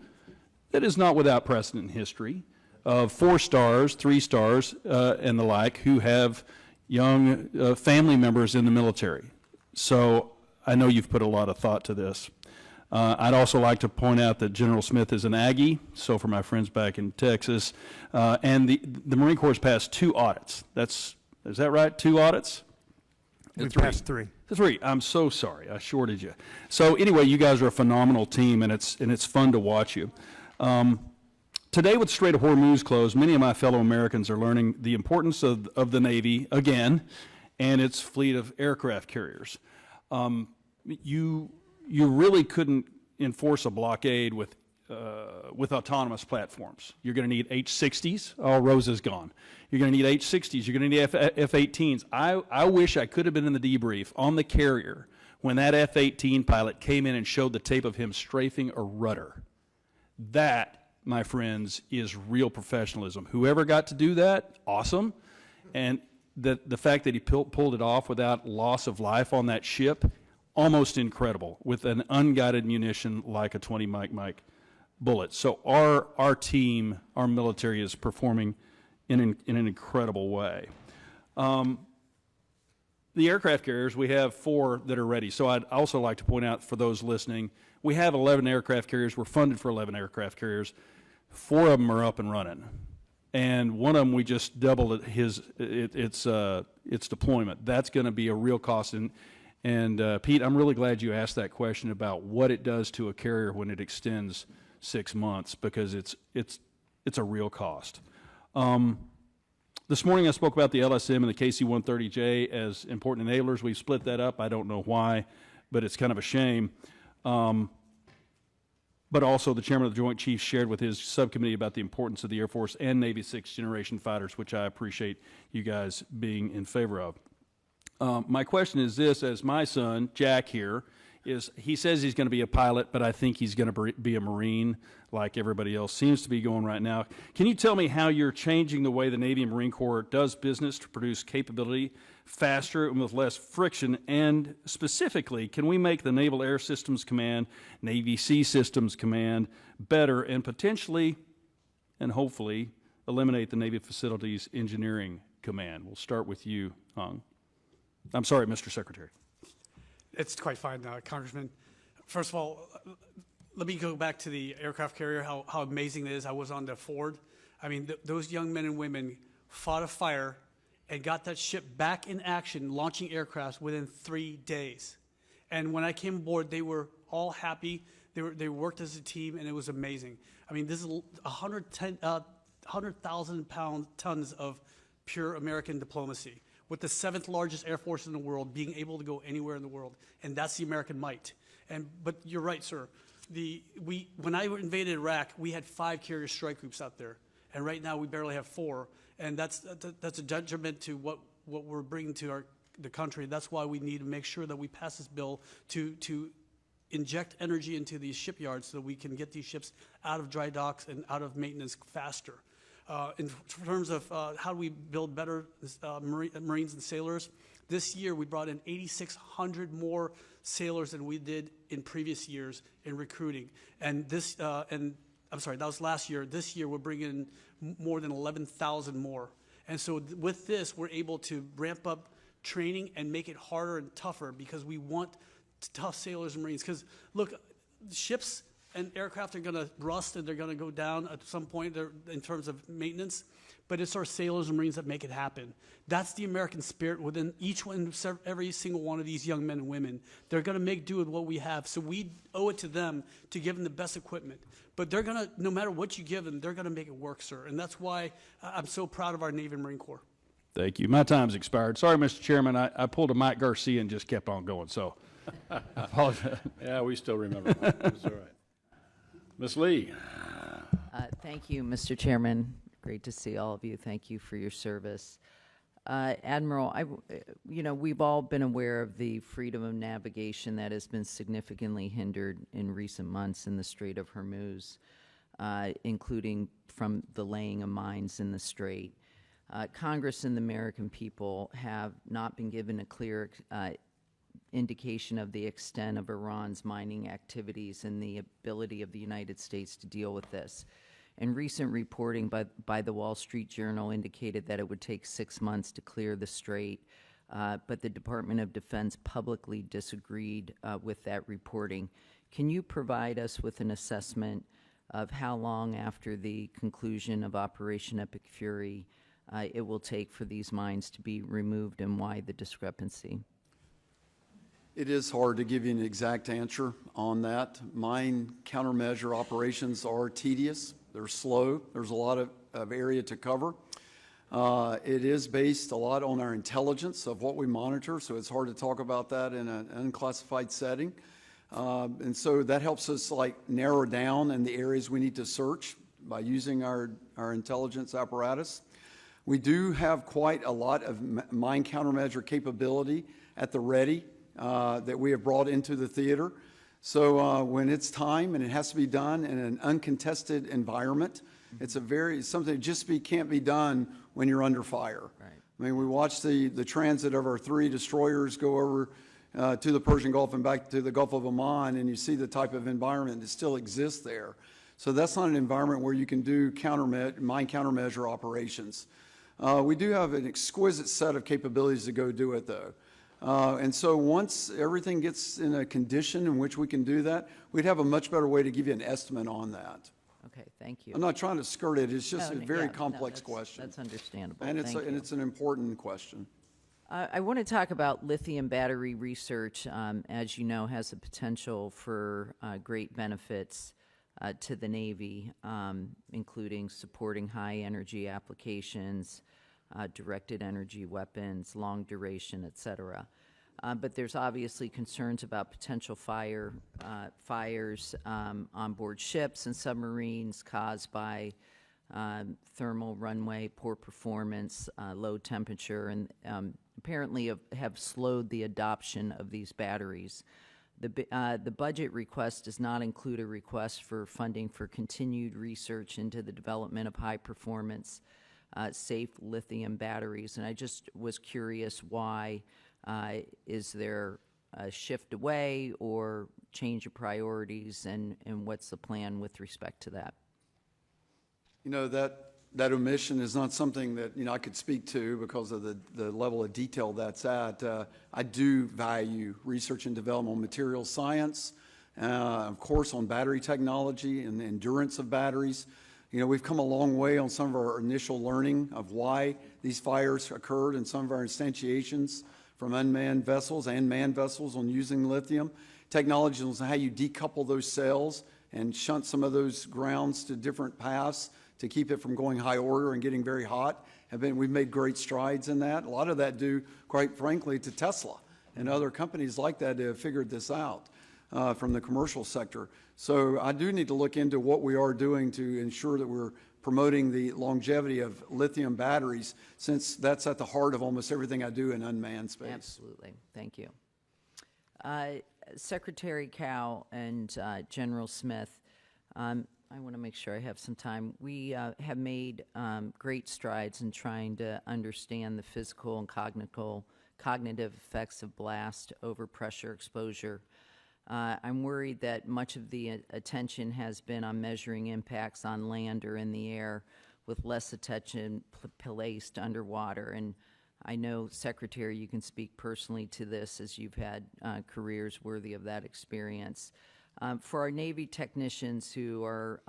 That is not without precedent in history of 4 stars, 3 stars, and the like, who have young family members in the military. So I know you've put a lot of thought to this. I'd also like to point out that General Smith is an Aggie, so for my friends back in Texas, and the Marine Corps has passed 2 audits. Is that right? 2 audits? We've passed 3. 3. I'm so sorry. I shorted you. So anyway, you guys are a phenomenal team, and it's fun to watch you. Today, with the Strait of Hormuz closed, many of my fellow Americans are learning the importance of the Navy again, and its fleet of aircraft carriers. You really couldn't enforce a blockade with autonomous platforms. You're going to need H-60s. Oh, Rosa's gone. You're going to need H-60s. You're going to need F-18s. I wish I could have been in the debrief on the carrier when that F-18 pilot came in and showed the tape of him strafing a rudder. That, my friends, is real professionalism. Whoever got to do that, awesome. And the fact that he pulled it off without loss of life on that ship, almost incredible, with an unguided munition like a 20 Mike bullet. So our team, our military, is performing in an incredible way. The aircraft carriers, we have 4 that are ready. So I'd also like to point out for those listening, we have 11 aircraft carriers. We're funded for 11 aircraft carriers. 4 of them are up and running. And one of them, we just doubled its deployment. That's going to be a real cost. And Pete, I'm really glad you asked that question about what it does to a carrier when it extends 6 months, because it's a real cost. This morning I spoke about the LSM and the KC-130J as important enablers. We've split that up. I don't know why, but it's kind of a shame. But also the chairman of the Joint Chiefs shared with his subcommittee about the importance of the Air Force and Navy 6th generation fighters, which I appreciate you guys being in favor of. My question is this: as my son, Jack here, he says he's going to be a pilot, but I think he's going to be a Marine like everybody else seems to be going right now. Can you tell me how you're changing the way the Navy and Marine Corps does business to produce capability faster and with less friction? And specifically, can we make the Naval Air Systems Command, Navy Sea Systems Command better and potentially and hopefully eliminate the Navy Facilities Engineering Command? We'll start with you, Hung. I'm sorry, Mr. Secretary. It's quite fine, Congressman. First of all, let me go back to the aircraft carrier, how amazing it is. I was on the Ford. I mean, those young men and women fought a fire and got that ship back in action, launching aircraft within 3 days. And when I came aboard, they were all happy. They worked as a team, and it was amazing. I mean, this is 100,000 tons of pure American diplomacy, with the 7th largest air force in the world, being able to go anywhere in the world, and that's the American might. But you're right, sir. When I invaded Iraq, we had 5 carrier strike groups out there, and right now we barely have 4, and that's a detriment to what we're bringing to the country. That's why we need to make sure that we pass this bill to inject energy into these shipyards so that we can get these ships out of dry docks and out of maintenance faster. In terms of how do we build better Marines and sailors, this year we brought in 8,600 more sailors than we did in previous years in recruiting. And I'm sorry, that was last year. This year we're bringing in more than 11,000 more. And so with this, we're able to ramp up training and make it harder and tougher, because we want tough sailors and Marines. Because look, ships and aircraft are going to rust and they're going to go down at some point in terms of maintenance, but it's our sailors and Marines that make it happen. That's the American spirit within every single one of these young men and women. They're going to make do with what we have, so we owe it to them to give them the best equipment. But they're going to, no matter what you give them, they're going to make it work, sir. And that's why I'm so proud of our Navy and Marine Corps. Thank you. My time's expired. Sorry, Mr. Chairman, I pulled a Mike Garcia and just kept on going, so I apologize. Yeah, we still remember that. It's all right. Ms. Lee. Thank you, Mr. Chairman. Great to see all of you. Thank you for your service. Admiral, we've all been aware of the freedom of navigation that has been significantly hindered in recent months in the Strait of Hormuz, including from the laying of mines in the strait. Congress and the American people have not been given a clear indication of the extent of Iran's mining activities and the ability of the United States to deal with this. And recent reporting by the Wall Street Journal indicated that it would take 6 months to clear the strait, but the Department of Defense publicly disagreed with that reporting. Can you provide us with an assessment of how long after the conclusion of Operation Epic Fury it will take for these mines to be removed, and why the discrepancy? It is hard to give you an exact answer on that. Mine countermeasure operations are tedious. They're slow. There's a lot of area to cover. It is based a lot on our intelligence of what we monitor, so it's hard to talk about that in an unclassified setting. And so that helps us like narrow down in the areas we need to search by using our intelligence apparatus. We do have quite a lot of mine countermeasure capability at the ready that we have brought into the theater. So when it's time and it has to be done in an uncontested environment, it's something that just can't be done when you're under fire. Right. I mean, we watched the transit of our 3 destroyers go over to the Persian Gulf and back to the Gulf of Oman, and you see the type of environment that still exists there. So that's not an environment where you can do mine countermeasure operations. We do have an exquisite set of capabilities to go do it, though. And so once everything gets in a condition in which we can do that, we'd have a much better way to give you an estimate on that. Okay, thank you. I'm not trying to skirt it. It's just a No, very yeah, no, complex that's- question. That's understandable. And Thank you. it's an important question. I want to talk about lithium battery research. As you know, has the potential for great benefits to the Navy, including supporting high energy applications, directed energy weapons, long duration, et cetera. But there's obviously concerns about potential fires on board ships and submarines caused by thermal runway, poor performance, low temperature, and apparently have slowed the adoption of these batteries. The budget request does not include a request for funding for continued research into the development of high-performance, safe lithium batteries. And I just was curious why. Is there a shift away or change of priorities, and what's the plan with respect to that? You know, that omission is not something that, I could speak to because of the level of detail that's at. I do value research and development on materials science, of course on battery technology and the endurance of batteries. We've come a long way on some of our initial learning of why these fires occurred in some of our instantiations from unmanned vessels and manned vessels on using lithium. Technology on how you decouple those cells and shunt some of those grounds to different paths to keep it from going high order and getting very hot. We've made great strides in that. A lot of that due, quite frankly, to Tesla and other companies like that have figured this out from the commercial sector. So I do need to look into what we are doing to ensure that we're promoting the longevity of lithium batteries, since that's at the heart of almost everything I do in unmanned space. Absolutely. Thank you. Secretary Cow and General Smith, I want to make sure I have some time. We have made great strides in trying to understand the physical and cognitive effects of blast overpressure exposure. I'm worried that much of the attention has been on measuring impacts on land or in the air, with less attention placed underwater. And I know, Secretary, you can speak personally to this, as you've had careers worthy of that experience. For our Navy technicians who are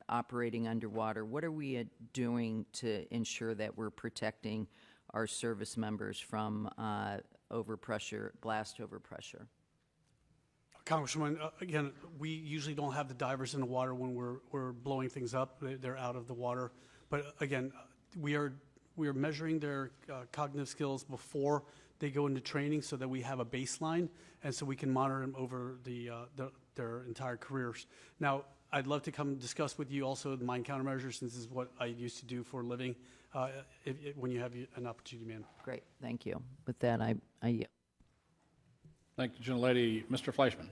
operating underwater, what are we doing to ensure that we're protecting our service members from overpressure, blast overpressure? Congresswoman, again, we usually don't have the divers in the water when we're blowing things up. They're out of the water. But again, we are measuring their cognitive skills before they go into training, so that we have a baseline, and so we can monitor them over their entire careers. Now, I'd love to come discuss with you also the mine countermeasures, since this is what I used to do for a living, when you have an opportunity, ma'am. Great, thank you. With that, I yield. Thank you, gentlelady. Mr. Fleischman.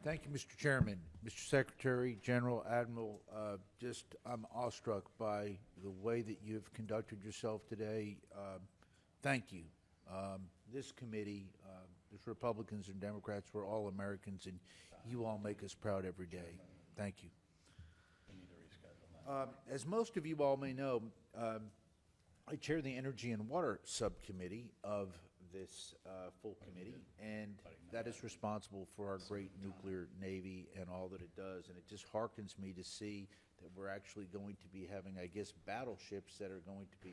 Thank you, Mr. Chairman. Mr. Secretary, General, Admiral, I'm awestruck by the way that you've conducted yourself today. Thank you. This committee, there's Republicans and Democrats, we're all Americans, and you all make us proud every day. Thank you. As most of you all may know, I chair the Energy and Water Subcommittee of this full committee, and that is responsible for our great nuclear Navy and all that it does. And it just hearkens me to see that we're actually going to be having, I guess, battleships that are going to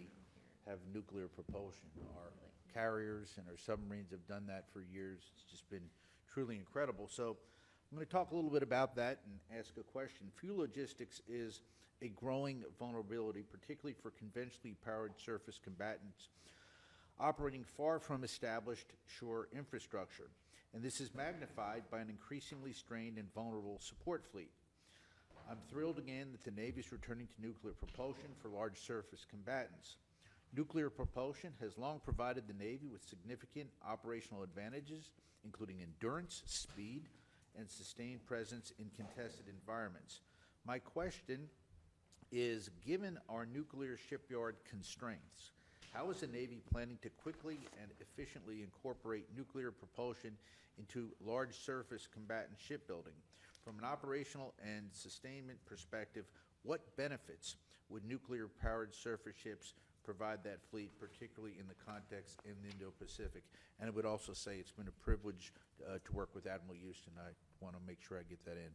have nuclear propulsion. Our carriers and our submarines have done that for years. It's just been truly incredible. So I'm going to talk a little bit about that and ask a question. Fuel logistics is a growing vulnerability, particularly for conventionally powered surface combatants operating far from established shore infrastructure. and this is magnified by an increasingly strained and vulnerable support fleet. I'm thrilled again that the Navy is returning to nuclear propulsion for large surface combatants. Nuclear propulsion has long provided the Navy with significant operational advantages, including endurance, speed, and sustained presence in contested environments. My question is, given our nuclear shipyard constraints, how is the Navy planning to quickly and efficiently incorporate nuclear propulsion into large surface combatant shipbuilding? From an operational and sustainment perspective, what benefits would nuclear-powered surface ships provide that fleet, particularly in the context in the Indo-Pacific? And I would also say it's been a privilege to work with Admiral Houston. I want to make sure I get that in.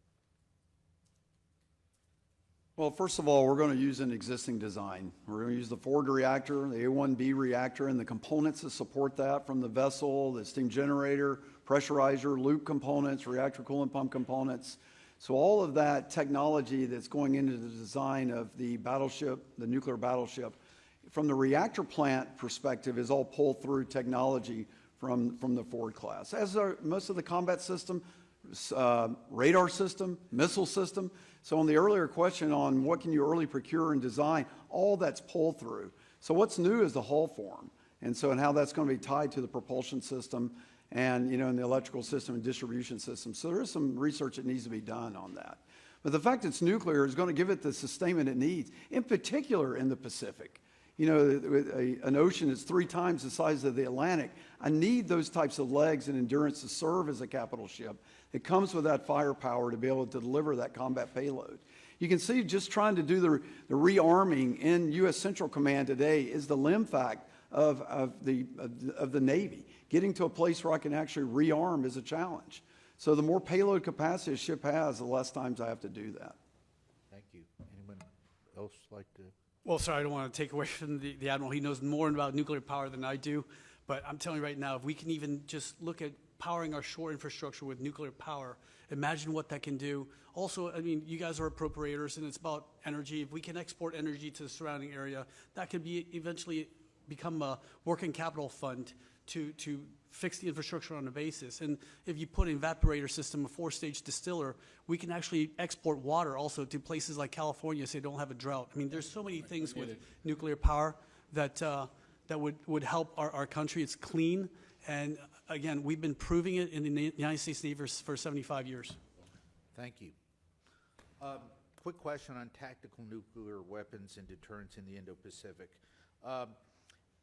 Well, first of all, we're going to use an existing design. We're going to use the Ford reactor, the A1B reactor, and the components that support that, from the vessel, the steam generator, pressurizer, loop components, reactor coolant pump components. So all of that technology that's going into the design of the battleship, the nuclear battleship, from the reactor plant perspective, is all pulled through technology from the Ford class. As are most of the combat system, radar system, missile system. So on the earlier question on what can you early procure and design, all that's pulled through. So what's new is the hull form, and how that's going to be tied to the propulsion system and, in the electrical system and distribution system. So there is some research that needs to be done on that. But the fact it's nuclear is going to give it the sustainment it needs, in particular in the Pacific. An ocean that's 3 times the size of the Atlantic. I need those types of legs and endurance to serve as a capital ship. It comes with that firepower to be able to deliver that combat payload. You can see just trying to do the rearming in U.S. Central Command today is the limb fact of the Navy. Getting to a place where I can actually rearm is a challenge. So the more payload capacity a ship has, the less times I have to do that. Thank you. Anyone else like to? Well, sorry, I don't want to take away from the Admiral. He knows more about nuclear power than I do. But I'm telling you right now, if we can even just look at powering our shore infrastructure with nuclear power, imagine what that can do. Also, I mean, you guys are appropriators, and it's about energy. If we can export energy to the surrounding area, that could be eventually become a working capital fund to fix the infrastructure on a basis. And if you put an evaporator system, a 4-stage distiller, we can actually export water also to places like California so they don't have a drought. I mean, there's so many things with nuclear power that would help our country. It's clean, and again, we've been proving it in the United States Navy for 75 years. Thank you. Quick question on tactical nuclear weapons and deterrence in the Indo-Pacific.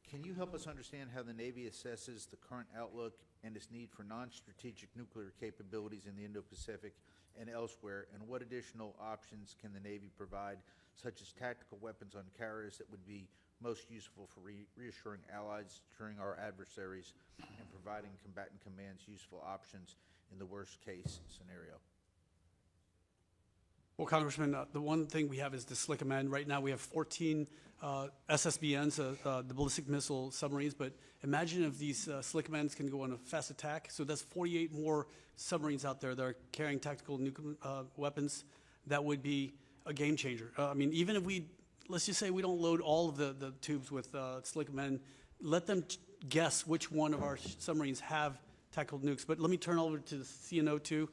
Can you help us understand how the Navy assesses the current outlook and its need for non-strategic nuclear capabilities in the Indo-Pacific and elsewhere, and what additional options can the Navy provide, such as tactical weapons on carriers, that would be most useful for reassuring allies, deterring our adversaries, and providing combatant commands useful options in the worst-case scenario? Well, Congressman, the one thing we have is the Slick Command. Right now we have 14 SSBNs, the ballistic missile submarines, but imagine if these Slick Commands can go on a fast attack. So that's 48 more submarines out there that are carrying tactical nuclear weapons. That would be a game changer. I mean, even if let's just say we don't load all of the tubes with Slick Command, let them guess which one of our submarines have tactical nukes. But let me turn over to the CNO2.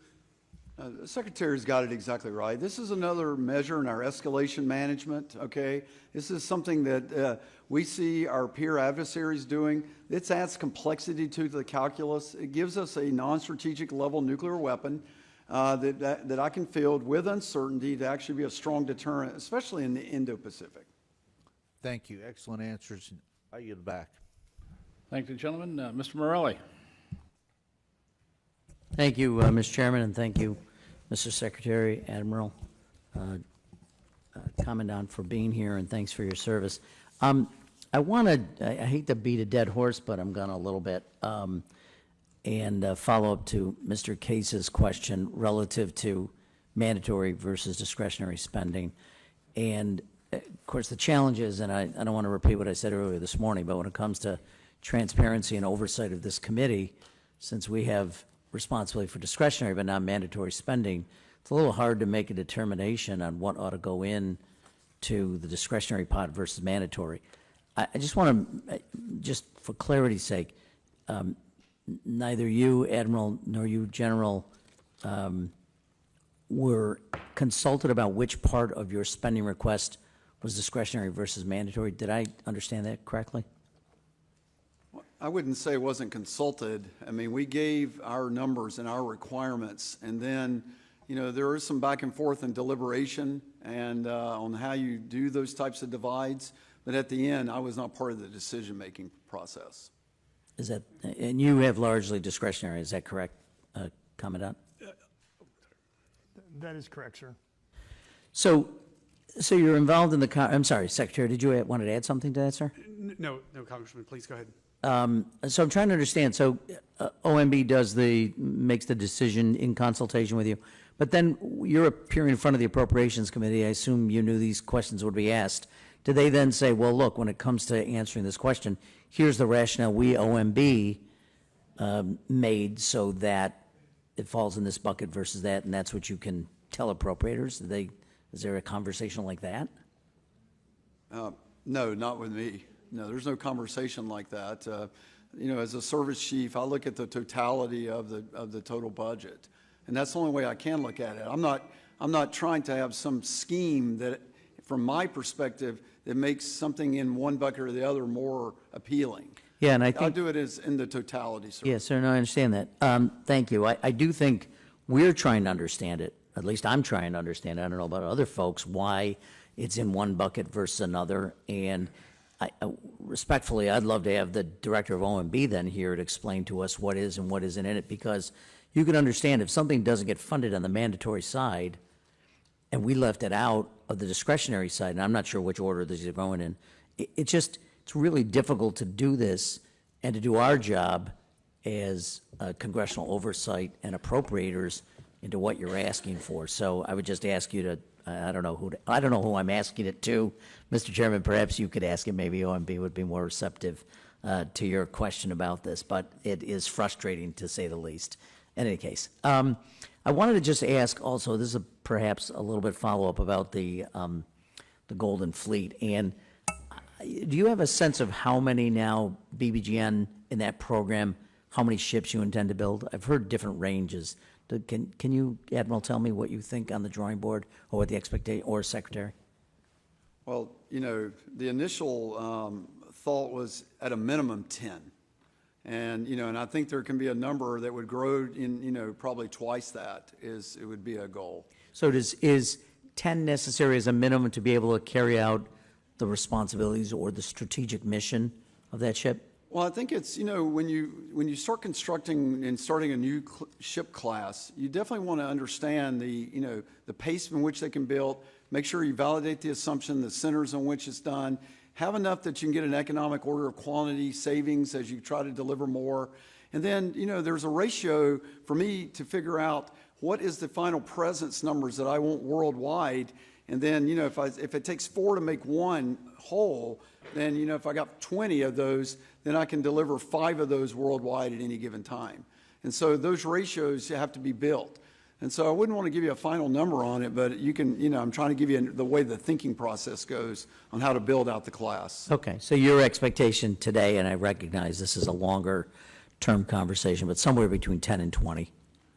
The Secretary's got it exactly right. This is another measure in our escalation management, okay? This is something that we see our peer adversaries doing. It adds complexity to the calculus. It gives us a non-strategic level nuclear weapon that I can field with uncertainty to actually be a strong deterrent, especially in the Indo-Pacific. Thank you. Excellent answers. I yield back. Thank you, gentlemen. Mr. Morelli. Thank you, Mr. Chairman, and thank you, Mr. Secretary, Admiral, Commandant, for being here, and thanks for your service. I hate to beat a dead horse, but I'm going to a little bit, and follow up to Mr. Case's question relative to mandatory versus discretionary spending. And, of course, the challenge is, and I don't want to repeat what I said earlier this morning, but when it comes to transparency and oversight of this committee, since we have responsibility for discretionary but not mandatory spending, it's a little hard to make a determination on what ought to go in to the discretionary pot versus mandatory. I just want to, just for clarity's sake, neither you, Admiral, nor you, General, were consulted about which part of your spending request was discretionary versus mandatory. Did I understand that correctly? I wouldn't say it wasn't consulted. I mean, we gave our numbers and our requirements, and then, there is some back and forth and deliberation and on how you do those types of divides. But at the end, I was not part of the decision-making process. Is that, and you have largely discretionary, is that correct, Commandant? That is correct, sir. So you're involved in the, I'm sorry, Secretary, did you want to add something to that, sir? No, Congressman, please go ahead. So I'm trying to understand, so OMB makes the decision in consultation with you, but then you're appearing in front of the Appropriations Committee, I assume you knew these questions would be asked. Do they then say, well, look, when it comes to answering this question, here's the rationale we, OMB, made so that it falls in this bucket versus that, and that's what you can tell appropriators? Is there a conversation like that? No, not with me. No, there's no conversation like that. As a service chief, I look at the totality of the total budget, and that's the only way I can look at it. I'm not trying to have some scheme that, from my perspective, that makes something in one bucket or the other more appealing. Yeah, and I think I'll do it as in the totality, sir. Yes, sir, no, I understand that. Thank you. I do think we're trying to understand it. At least I'm trying to understand it. I don't know about other folks, why it's in one bucket versus another. And respectfully, I'd love to have the director of OMB then here to explain to us what is and what isn't in it, because you can understand if something doesn't get funded on the mandatory side and we left it out of the discretionary side, and I'm not sure which order these are going in, it's really difficult to do this and to do our job as congressional oversight and appropriators into what you're asking for. So I would just ask you to, I don't know who I'm asking it to. Mr. Chairman, perhaps you could ask it. Maybe OMB would be more receptive to your question about this, but it is frustrating to say the least. In any case, I wanted to just ask also, this is perhaps a little bit follow-up about the Golden Fleet. And do you have a sense of how many now BBGN in that program, how many ships you intend to build? I've heard different ranges. Can you, Admiral, tell me what you think on the drawing board, or what the expectation, or Secretary? Well, the initial thought was at a minimum 10. And, and I think there can be a number that would grow in, probably twice that it would be a goal. So is 10 necessary as a minimum to be able to carry out the responsibilities or the strategic mission of that ship? Well, I think it's, when you start constructing and starting a new ship class, you definitely want to understand the pace in which they can build, make sure you validate the assumption, the centers on which it's done, have enough that you can get an economic order of quantity savings as you try to deliver more. And then, there's a ratio for me to figure out what is the final presence numbers that I want worldwide. And then, if it takes 4 to make one whole, then, if I got 20 of those, then I can deliver 5 of those worldwide at any given time. And so those ratios have to be built. And so I wouldn't want to give you a final number on it, but you can, I'm trying to give you the way the thinking process goes on how to build out the class. Okay, so your expectation today, and I recognize this is a longer-term conversation, but somewhere between 10 and 20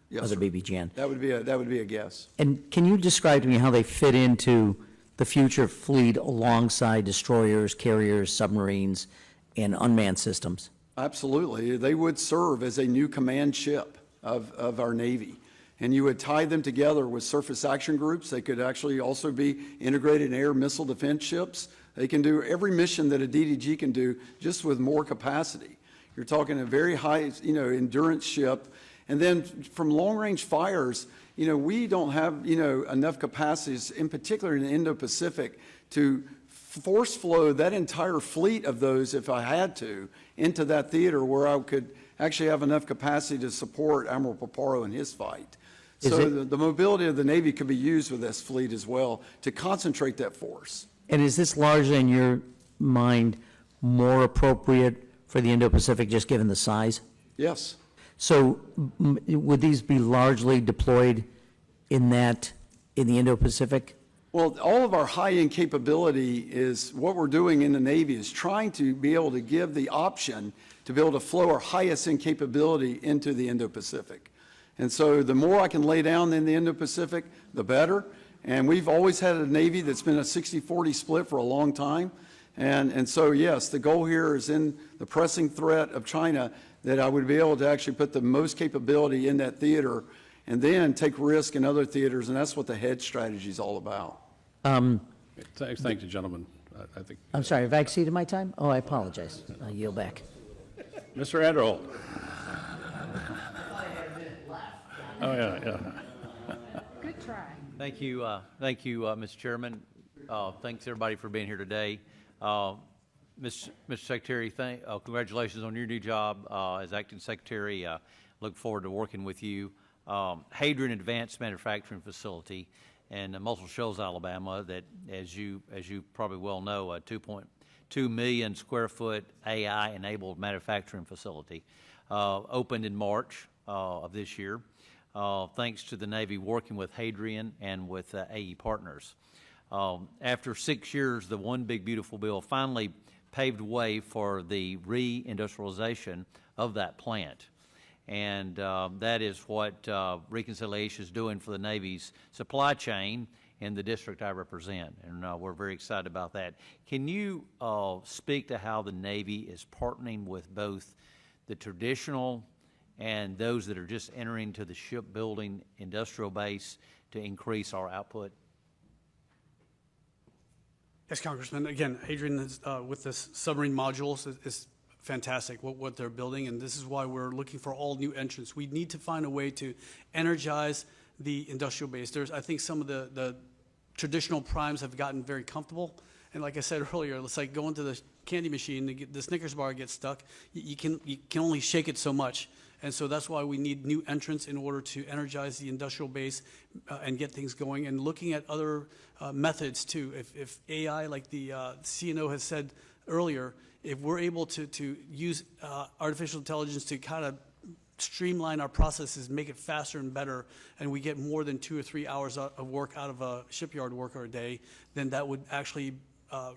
Yes, of the sir. BBGN. That would be a guess. And can you describe to me how they fit into the future fleet alongside destroyers, carriers, submarines, and unmanned systems? Absolutely. They would serve as a new command ship of our Navy. And you would tie them together with surface action groups. They could actually also be integrated air missile defense ships. They can do every mission that a DDG can do, just with more capacity. You're talking a very high, endurance ship. And then from long-range fires, we don't have, enough capacities, in particular in the Indo-Pacific, to force flow that entire fleet of those, if I had to, into that theater where I could actually have enough capacity to support Admiral Paparo in his fight. So the mobility of the Navy could be used with this fleet as well to concentrate that force. And is this largely, in your mind, more appropriate for the Indo-Pacific, just given the size? Yes. So would these be largely deployed in the Indo-Pacific? Well, all of our high-end capability is, what we're doing in the Navy is trying to be able to give the option to be able to flow our highest-end capability into the Indo-Pacific. And so the more I can lay down in the Indo-Pacific, the better. And we've always had a Navy that's been a 60-40 split for a long time. And so, yes, the goal here is in the pressing threat of China that I would be able to actually put the most capability in that theater and then take risk in other theaters, and that's what the hedge strategy is all about. Thank you, gentlemen. I think. I'm sorry, have I exceeded my time? Oh, I apologize. I yield back. Mr. Anderholt. Oh, yeah. Good try. Thank you, Mr. Chairman. Thanks, everybody, for being here today. Mr. Secretary, congratulations on your new job as Acting Secretary. Look forward to working with you. Hadrian Advanced Manufacturing Facility in Muscle Shoals, Alabama, that, as you probably well know, a 2.2 million square foot AI-enabled manufacturing facility, opened in March of this year, thanks to the Navy working with Hadrian and with AE Partners. After 6 years, the One Big Beautiful Bill finally paved way for the reindustrialization of that plant. And that is what Reconciliation is doing for the Navy's supply chain in the district I represent, and we're very excited about that. Can you speak to how the Navy is partnering with both the traditional and those that are just entering to the shipbuilding industrial base to increase our output? Yes, Congressman. Again, Hadrian is, with this submarine modules is fantastic what they're building, and this is why we're looking for all new entrants. We need to find a way to energize the industrial base. I think some of the traditional primes have gotten very comfortable, and like I said earlier, it's like going to the candy machine, the Snickers bar gets stuck. You can only shake it so much, and so that's why we need new entrants in order to energize the industrial base and get things going, and looking at other methods too. If AI, like the CNO has said earlier, if we're able to use artificial intelligence to kind of streamline our processes, make it faster and better, and we get more than 2 or 3 hours of work out of a shipyard worker a day, then that would actually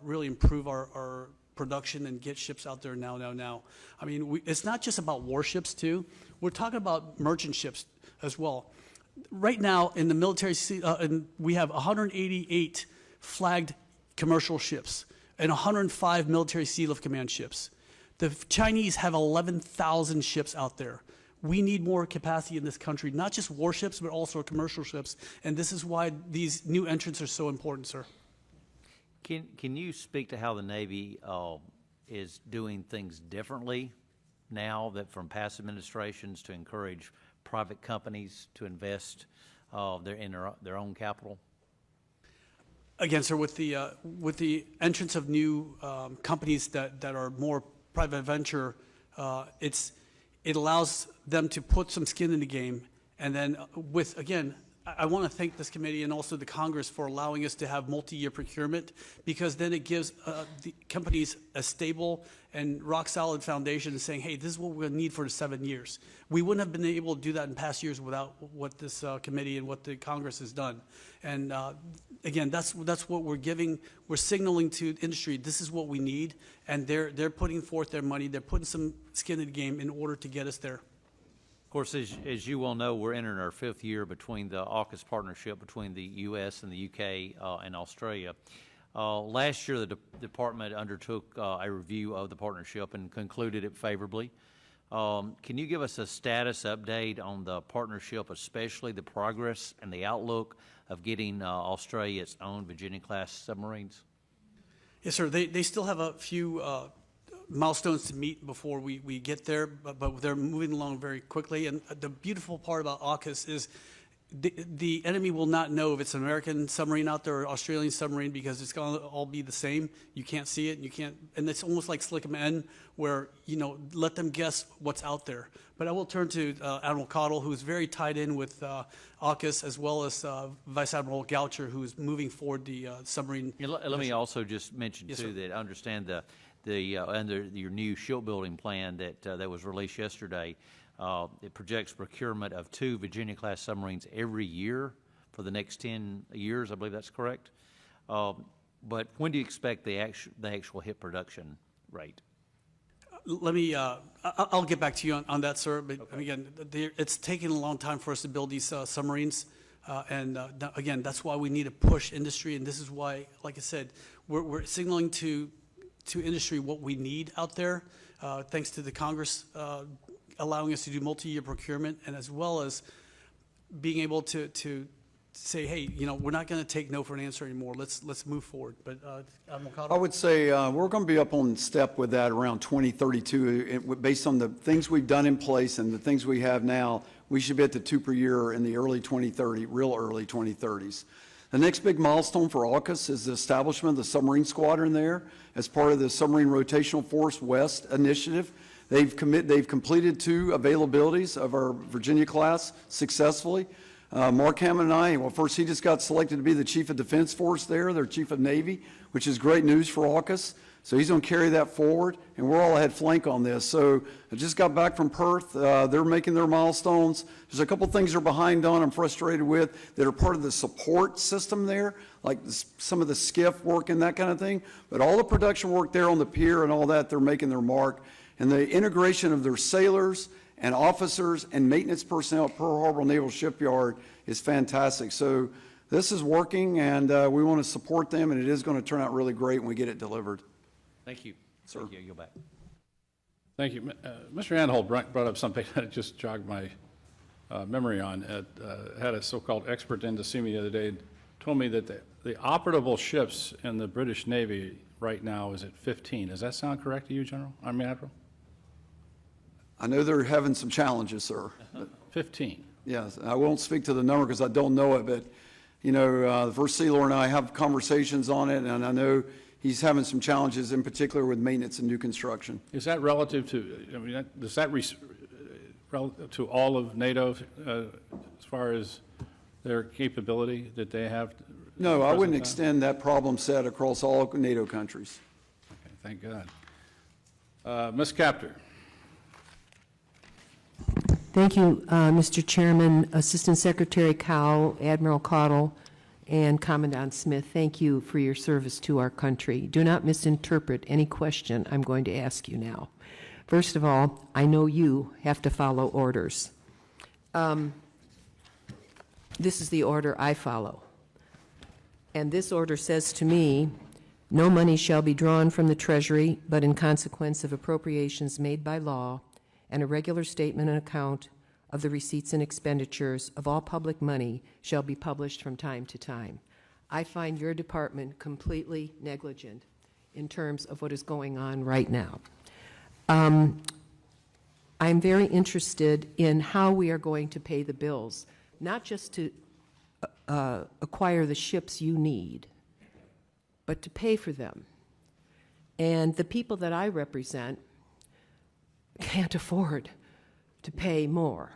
really improve our production and get ships out there now. I mean, it's not just about warships too. We're talking about merchant ships as well. Right now in the military, we have 188 flagged commercial ships and 105 military Sea Lift Command ships. The Chinese have 11,000 ships out there. We need more capacity in this country, not just warships, but also commercial ships, and this is why these new entrants are so important, sir. Can you speak to how the Navy is doing things differently now that from past administrations to encourage private companies to invest in their own capital? Again, sir, with the entrance of new companies that are more private venture, it allows them to put some skin in the game. And then I want to thank this committee and also the Congress for allowing us to have multi-year procurement, because then it gives the companies a stable and rock-solid foundation and saying, hey, this is what we're going to need for the 7 years. We wouldn't have been able to do that in past years without what this committee and what the Congress has done. And again, that's what we're giving. We're signaling to industry, this is what we need, and they're putting forth their money. They're putting some skin in the game in order to get us there. Of course, as you well know, we're entering our 5th year between the AUKUS partnership between the U.S. and the U.K. And Australia. Last year, the department undertook a review of the partnership and concluded it favorably. Can you give us a status update on the partnership, especially the progress and the outlook of getting Australia its own Virginia-class submarines? Yes, sir. They still have a few milestones to meet before we get there, but they're moving along very quickly. And the beautiful part about AUKUS is the enemy will not know if it's an American submarine out there or Australian submarine, because it's going to all be the same. You can't see it, and it's almost like Slick 'em in, where, let them guess what's out there. But I will turn to Admiral Cottle, who's very tied in with AUKUS, as well as Vice Admiral Goucher, who's moving forward the submarine. Let me also just mention, yes, too, that I understand under your new shipbuilding plan that was released yesterday, it projects procurement of 2 Virginia-class submarines every year for the next 10 years. I believe that's correct. But when do you expect the actual hit production rate? Let me, I'll get back to you on that, sir. But again, it's taken a long time for us to build these submarines. Again, that's why we need to push industry. And this is why, like I said, we're signaling to industry what we need out there, thanks to the Congress allowing us to do multi-year procurement, and as well as being able to say, hey, we're not going to take no for an answer anymore. Let's move forward. But Admiral Cottle? I would say we're going to be up on step with that around 2032. Based on the things we've done in place and the things we have now, we should be at the 2 per year in the early 2030, real early 2030s. The next big milestone for AUKUS is the establishment of the submarine squadron there as part of the Submarine Rotational Force West initiative. They've completed 2 availabilities of our Virginia class successfully. Mark Hammond and I, well, first he just got selected to be the Chief of Defense Force there, their Chief of Navy, which is great news for AUKUS. So he's going to carry that forward, and we're all ahead flank on this. So I just got back from Perth. They're making their milestones. There's a couple things they're behind on I'm frustrated with that are part of the support system there, like some of the skiff work and that kind of thing. But all the production work there on the pier and all that, they're making their mark. And the integration of their sailors and officers and maintenance personnel at Pearl Harbor Naval Shipyard is fantastic. So this is working, and we want to support them, and it is going to turn out really great when we get it delivered. Thank you. Sir. Thank you. You'll back. Thank you. Mr. Anhold brought up something that just jogged my memory on. Had a so-called expert in to see me the other day, told me that the operable ships in the British Navy right now is at 15. Does that sound correct to you, General? Admiral? I know they're having some challenges, sir. 15. Yes, I won't speak to the number because I don't know it, but, the First Sealer and I have conversations on it, and I know he's having some challenges, in particular with maintenance and new construction. Is that relative to, does that relative to all of NATO as far as their capability that they have? No, I wouldn't extend that problem set across all NATO countries. Okay, thank God. Ms. Capter. Thank you, Mr. Chairman, Assistant Secretary Cow, Admiral Cottle, and Commandant Smith. Thank you for your service to our country. Do not misinterpret any question I'm going to ask you now. First of all, I know you have to follow orders. This is the order I follow. And this order says to me, no money shall be drawn from the Treasury, but in consequence of appropriations made by law, and a regular statement and account of the receipts and expenditures of all public money shall be published from time to time. I find your department completely negligent in terms of what is going on right now. I'm very interested in how we are going to pay the bills, not just to acquire the ships you need, but to pay for them. And the people that I represent can't afford to pay more.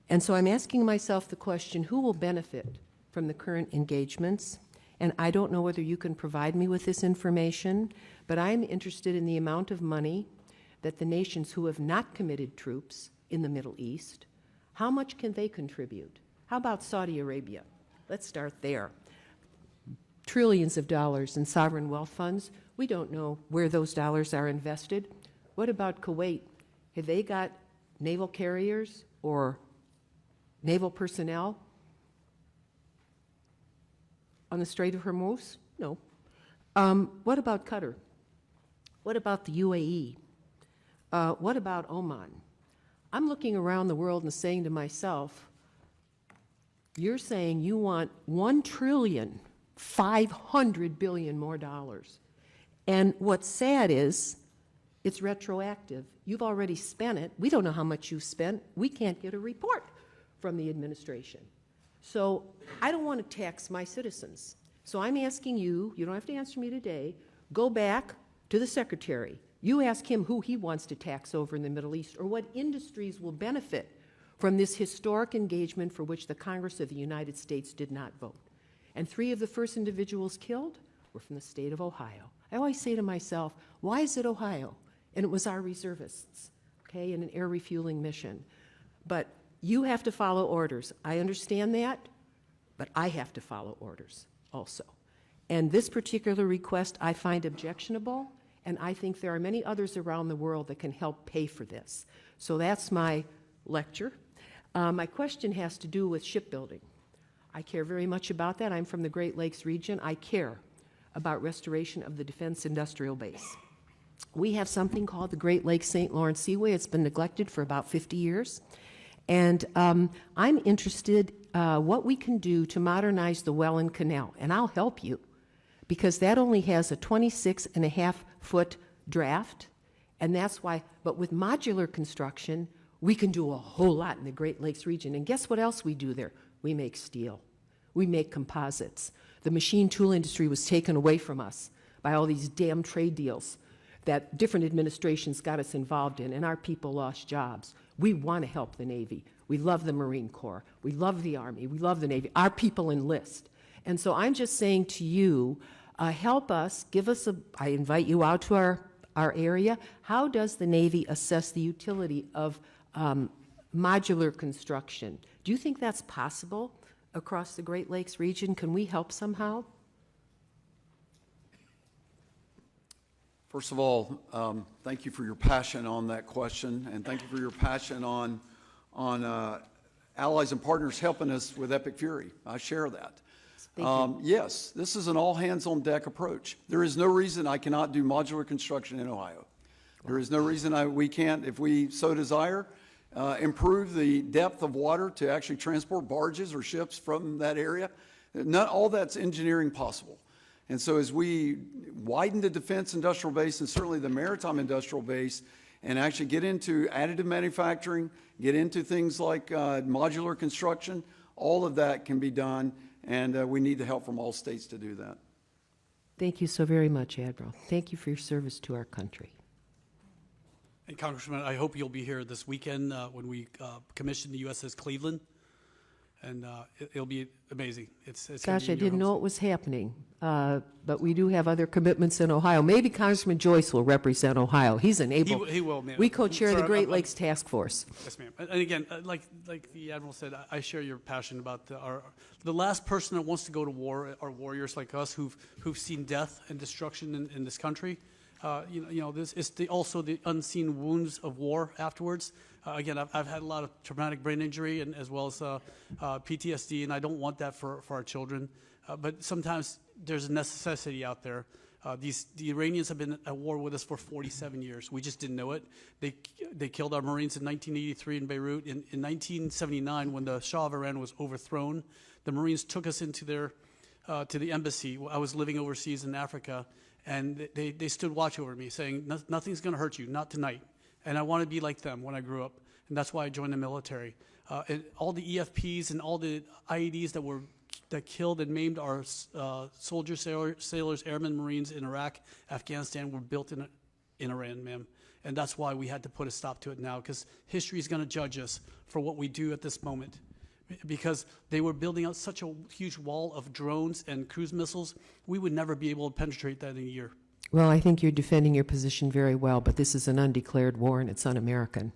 And so I'm asking myself the question, who will benefit from the current engagements? And I don't know whether you can provide me with this information, but I'm interested in the amount of money that the nations who have not committed troops in the Middle East, how much can they contribute? How about Saudi Arabia? Let's start there. Trillions of dollars in sovereign wealth funds. We don't know where those dollars are invested. What about Kuwait? Have they got naval carriers or naval personnel on the Strait of Hormuz? No. What about Qatar? What about the UAE? What about Oman? I'm looking around the world and saying to myself, you're saying you want $1.5 trillion more dollars. And what's sad is it's retroactive. You've already spent it. We don't know how much you've spent. We can't get a report from the administration. So I don't want to tax my citizens. So I'm asking you, you don't have to answer me today, go back to the Secretary. You ask him who he wants to tax over in the Middle East or what industries will benefit from this historic engagement for which the Congress of the United States did not vote. And 3 of the first individuals killed were from the state of Ohio. I always say to myself, why is it Ohio? And it was our reservists, okay, in an air refueling mission. But you have to follow orders. I understand that. but I have to follow orders also. And this particular request I find objectionable, and I think there are many others around the world that can help pay for this. So that's my lecture. My question has to do with shipbuilding. I care very much about that. I'm from the Great Lakes region. I care about restoration of the Defense Industrial Base. We have something called the Great Lakes St. Lawrence Seaway. It's been neglected for about 50 years. And I'm interested what we can do to modernize the Welland Canal, and I'll help you, because that only has a 26.5-foot draft, and that's why, but with modular construction, we can do a whole lot in the Great Lakes region. And guess what else we do there? We make steel. We make composites. The machine tool industry was taken away from us by all these damn trade deals that different administrations got us involved in, and our people lost jobs. We want to help the Navy. We love the Marine Corps. We love the Army. We love the Navy. Our people enlist. And so I'm just saying to you, help us, give us I invite you out to our area. How does the Navy assess the utility of modular construction? Do you think that's possible across the Great Lakes region? Can we help somehow? First of all, thank you for your passion on that question, and thank you for your passion on allies and partners helping us with Epic Fury. I share that. Yes, this is an all-hands-on-deck approach. There is no reason I cannot do modular construction in Ohio. There is no reason we can't, if we so desire, improve the depth of water to actually transport barges or ships from that area. Not all that's engineering possible. And so as we widen the defense industrial base and certainly the maritime industrial base and actually get into additive manufacturing, get into things like modular construction, all of that can be done, and we need the help from all states to do that. Thank you so very much, Admiral. Thank you for your service to our country. And Congressman, I hope you'll be here this weekend when we commission the USS Cleveland, and it'll be amazing. It's Gosh, I didn't know it was happening, but we do have other commitments in Ohio. Maybe Congressman Joyce will represent Ohio. He's an able. He will, ma'am. We co-chair Sorry, the Great Lakes Task Force. Yes, ma'am. And again, like the Admiral said, I share your passion about the last person that wants to go to war are warriors like us who've seen death and destruction in this country. This is also the unseen wounds of war afterwards. Again, I've had a lot of traumatic brain injury and as well as PTSD, and I don't want that for our children. But sometimes there's a necessity out there. The Iranians have been at war with us for 47 years. We just didn't know it. They killed our Marines in 1983 in Beirut. In 1979, when the Shah of Iran was overthrown, the Marines took us into to the embassy. I was living overseas in Africa, and they stood watch over me, saying, nothing's going to hurt you, not tonight. And I want to be like them when I grew up, and that's why I joined the military. And all the EFPs and all the IEDs that killed and maimed our soldiers, sailors, airmen, Marines in Iraq, Afghanistan were built in Iran, ma'am. And that's why we had to put a stop to it now, because history is going to judge us for what we do at this moment. Because they were building out such a huge wall of drones and cruise missiles, we would never be able to penetrate that in a year. Well, I think you're defending your position very well, but this is an undeclared war and it's un-American.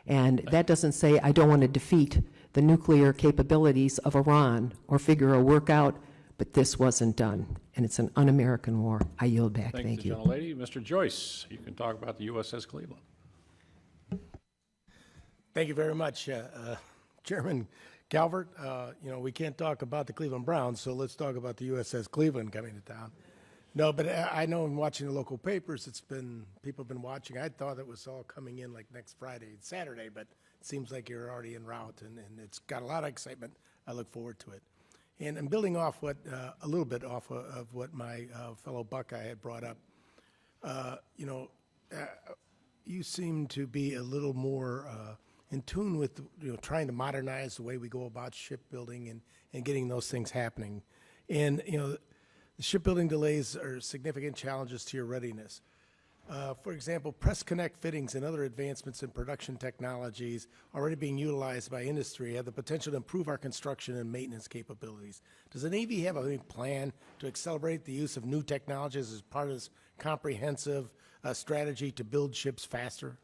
And that doesn't say I don't want to defeat the nuclear capabilities of Iran or figure a work out, but this wasn't done, and it's an un-American war. I yield back. Thank you. Gentlelady. Mr. Joyce, you can talk about the USS Cleveland. Thank you very much, Chairman Calvert. We can't talk about the Cleveland Browns, so let's talk about the USS Cleveland coming to town. No, but I know in watching the local papers, people have been watching. I thought it was all coming in like next Friday and Saturday, but it seems like you're already en route, and it's got a lot of excitement. I look forward to it. And I'm building off a little bit off of what my fellow Buckeye had brought up. You seem to be a little more in tune with trying to modernize the way we go about shipbuilding and getting those things happening. And the shipbuilding delays are significant challenges to your readiness. For example, press connect fittings and other advancements in production technologies already being utilized by industry have the potential to improve our construction and maintenance capabilities. Does the Navy have a plan to accelerate the use of new technologies as part of this comprehensive strategy to build ships faster?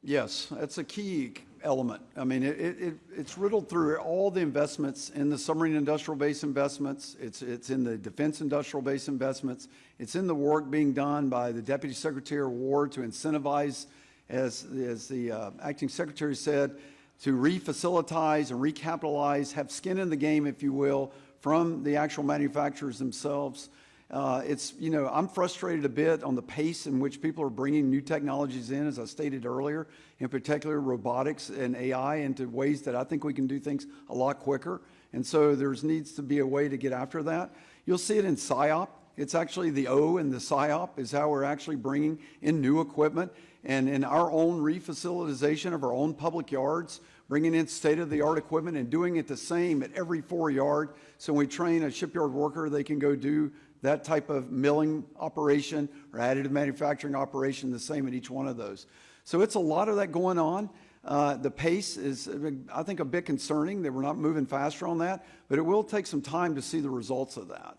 Yes, that's a key element. I mean, it's riddled through all the investments in the submarine industrial base investments. It's in the defense industrial base investments. It's in the work being done by the Deputy Secretary of War to incentivize, as the acting secretary said, to refacilitize and recapitalize, have skin in the game, if you will, from the actual manufacturers themselves. I'm frustrated a bit on the pace in which people are bringing new technologies in, as I stated earlier, in particular robotics and AI, into ways that I think we can do things a lot quicker. And so there needs to be a way to get after that. You'll see it in PSYOP. It's actually the O in the PSYOP is how we're actually bringing in new equipment. And in our own refacilitization of our own public yards, bringing in state-of-the-art equipment and doing it the same at every 4-yard. So when we train a shipyard worker, they can go do that type of milling operation or additive manufacturing operation the same at each one of those. So it's a lot of that going on. The pace is, I think, a bit concerning that we're not moving faster on that, but it will take some time to see the results of that.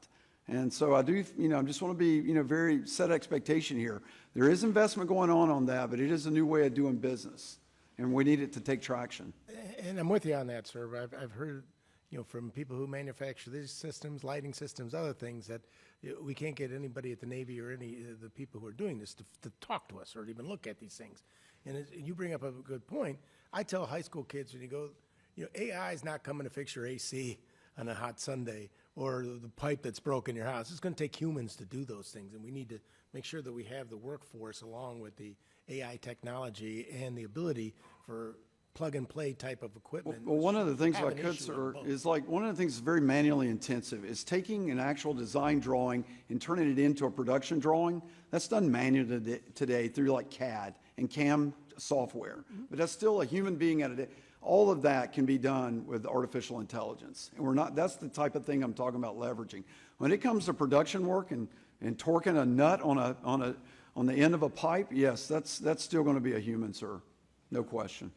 And so I do, I just want to be, very set expectation here. There is investment going on that, but it is a new way of doing business, and we need it to take traction. And I'm with you on that, sir. I've heard, from people who manufacture these systems, lighting systems, other things, that we can't get anybody at the Navy or any of the people who are doing this to talk to us or to even look at these things. And you bring up a good point. I tell high school kids when you go, AI is not coming to fix your AC on a hot Sunday or the pipe that's broken in your house. It's going to take humans to do those things, and we need to make sure that we have the workforce along with the AI technology and the ability for plug-and-play type of equipment. Well, one of the things I could, sir, is like one of the things that's very manually intensive is taking an actual design drawing and turning it into a production drawing. That's done manually today through like CAD and CAM software. But that's still a human being at a day. All of that can be done with artificial intelligence. And that's the type of thing I'm talking about leveraging. When it comes to production work and torquing a nut on the end of a pipe, yes, that's still going to be a human, sir. No question.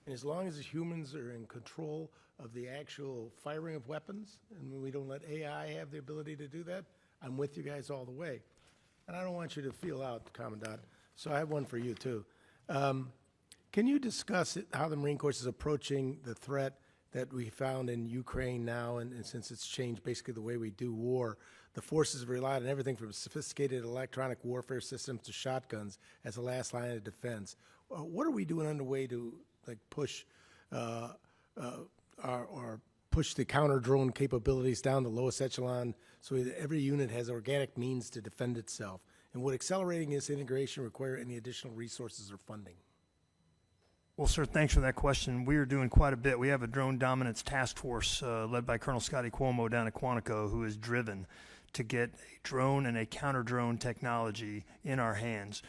And as long as the humans are in control of the actual firing of weapons, and we don't let AI have the ability to do that, I'm with you guys all the way. And I don't want you to feel out, Commandant, so I have one for you, too. Can you discuss how the Marine Corps is approaching the threat that we found in Ukraine now, and since it's changed basically the way we do war? The forces have relied on everything from sophisticated electronic warfare systems to shotguns as a last line of defense. What are we doing underway to push push the counter drone capabilities down the lowest echelon so that every unit has organic means to defend itself? And would accelerating this integration require any additional resources or funding? Well, sir, thanks for that question. We are doing quite a bit. We have a drone dominance task force led by Colonel Scotty Cuomo down at Quantico, who is driven to get a drone and a counter-drone technology in our hands.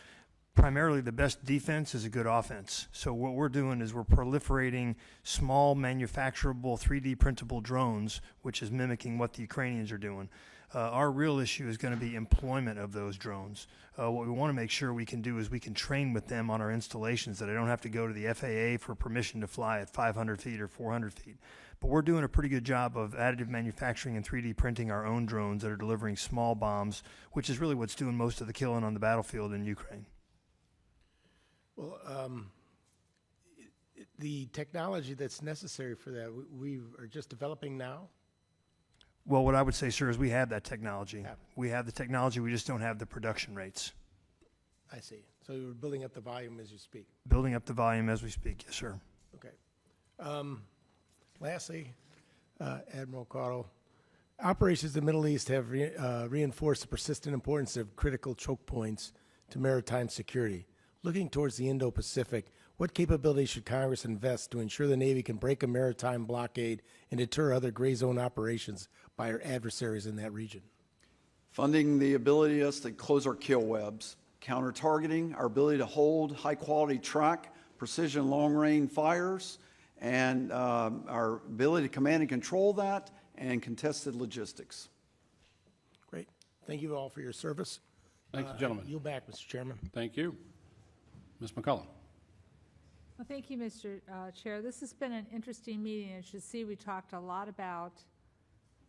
Primarily, the best defense is a good offense. So what we're doing is we're proliferating small manufacturable 3D printable drones, which is mimicking what the Ukrainians are doing. Our real issue is going to be employment of those drones. What we want to make sure we can do is we can train with them on our installations, that I don't have to go to the FAA for permission to fly at 500 feet or 400 feet. But we're doing a pretty good job of additive manufacturing and 3D printing our own drones that are delivering small bombs, which is really what's doing most of the killing on the battlefield in Ukraine. Well, the technology that's necessary for that, we are just developing now? Well, what I would say, sir, is we have that technology. We have the technology, we just don't have the production rates. I see. So you're building up the volume as you speak? Building up the volume as we speak, yes, sir. Okay. Lastly, Admiral Cottle, operations in the Middle East have reinforced the persistent importance of critical choke points to maritime security. Looking towards the Indo-Pacific, what capabilities should Congress invest to ensure the Navy can break a maritime blockade and deter other gray zone operations by our adversaries in that region? Funding the ability us to close our kill webs, counter-targeting, our ability to hold high-quality track, precision long-range fires, and our ability to command and control that, and contested logistics. Great. Thank you all for your service. Thank you, gentlemen. Yield back, Mr. Chairman. Thank you. Ms. McCollum. Well, thank you, Mr. Chair. This has been an interesting meeting. As you see, we talked a lot about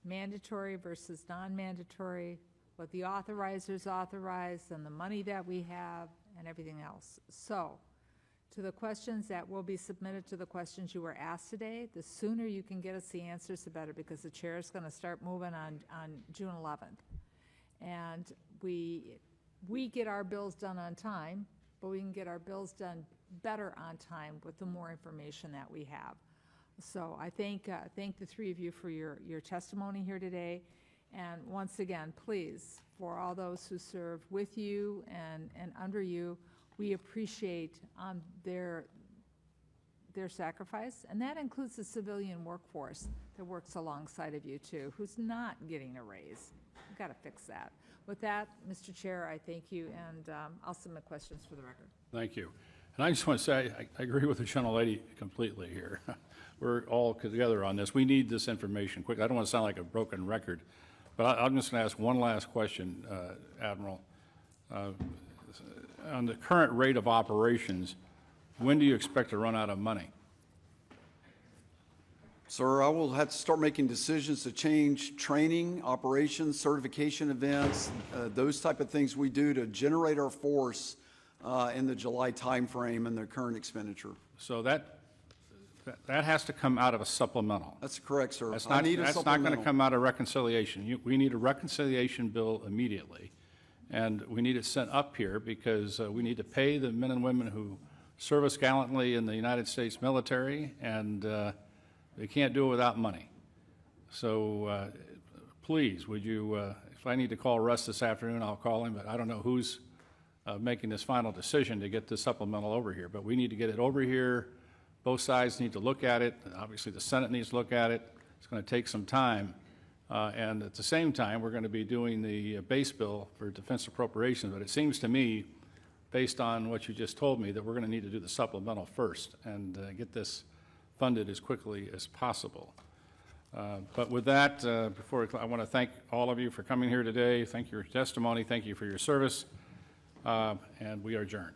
mandatory versus non-mandatory, what the authorizers authorize, and the money that we have, and everything else. So to the questions that will be submitted to the questions you were asked today, the sooner you can get us the answers, the better, because the chair is going to start moving on June 11th. And we get our bills done on time, but we can get our bills done better on time with the more information that we have. So I thank the three of you for your testimony here today. And once again, please, for all those who serve with you and under you, we appreciate their sacrifice, and that includes the civilian workforce that works alongside of you too, who's not getting a raise. We've got to fix that. With that, Mr. Chair, I thank you, and I'll submit questions for the record. Thank you. And I just want to say, I agree with the gentlelady completely here. We're all together on this. We need this information quick. I don't want to sound like a broken record, but I'm just going to ask one last question, Admiral. On the current rate of operations, when do you expect to run out of money? Sir, I will have to start making decisions to change training, operations, certification events, those type of things we do to generate our force in the July timeframe and the current expenditure. So that has to come out of a supplemental. That's correct, sir. That's I need a not going to supplemental. come out of reconciliation. We need a reconciliation bill immediately, and we need it sent up here because we need to pay the men and women who serve us gallantly in the United States military, and they can't do it without money. So please, would you, if I need to call Russ this afternoon, I'll call him, but I don't know who's making this final decision to get this supplemental over here. But we need to get it over here. Both sides need to look at it. Obviously, the Senate needs to look at it. It's going to take some time. And at the same time, we're going to be doing the base bill for defense appropriations. But it seems to me, based on what you just told me, that we're going to need to do the supplemental first and get this funded as quickly as possible. But with that, I want to thank all of you for coming here today. Thank you for your testimony. Thank you for your service. And we are adjourned.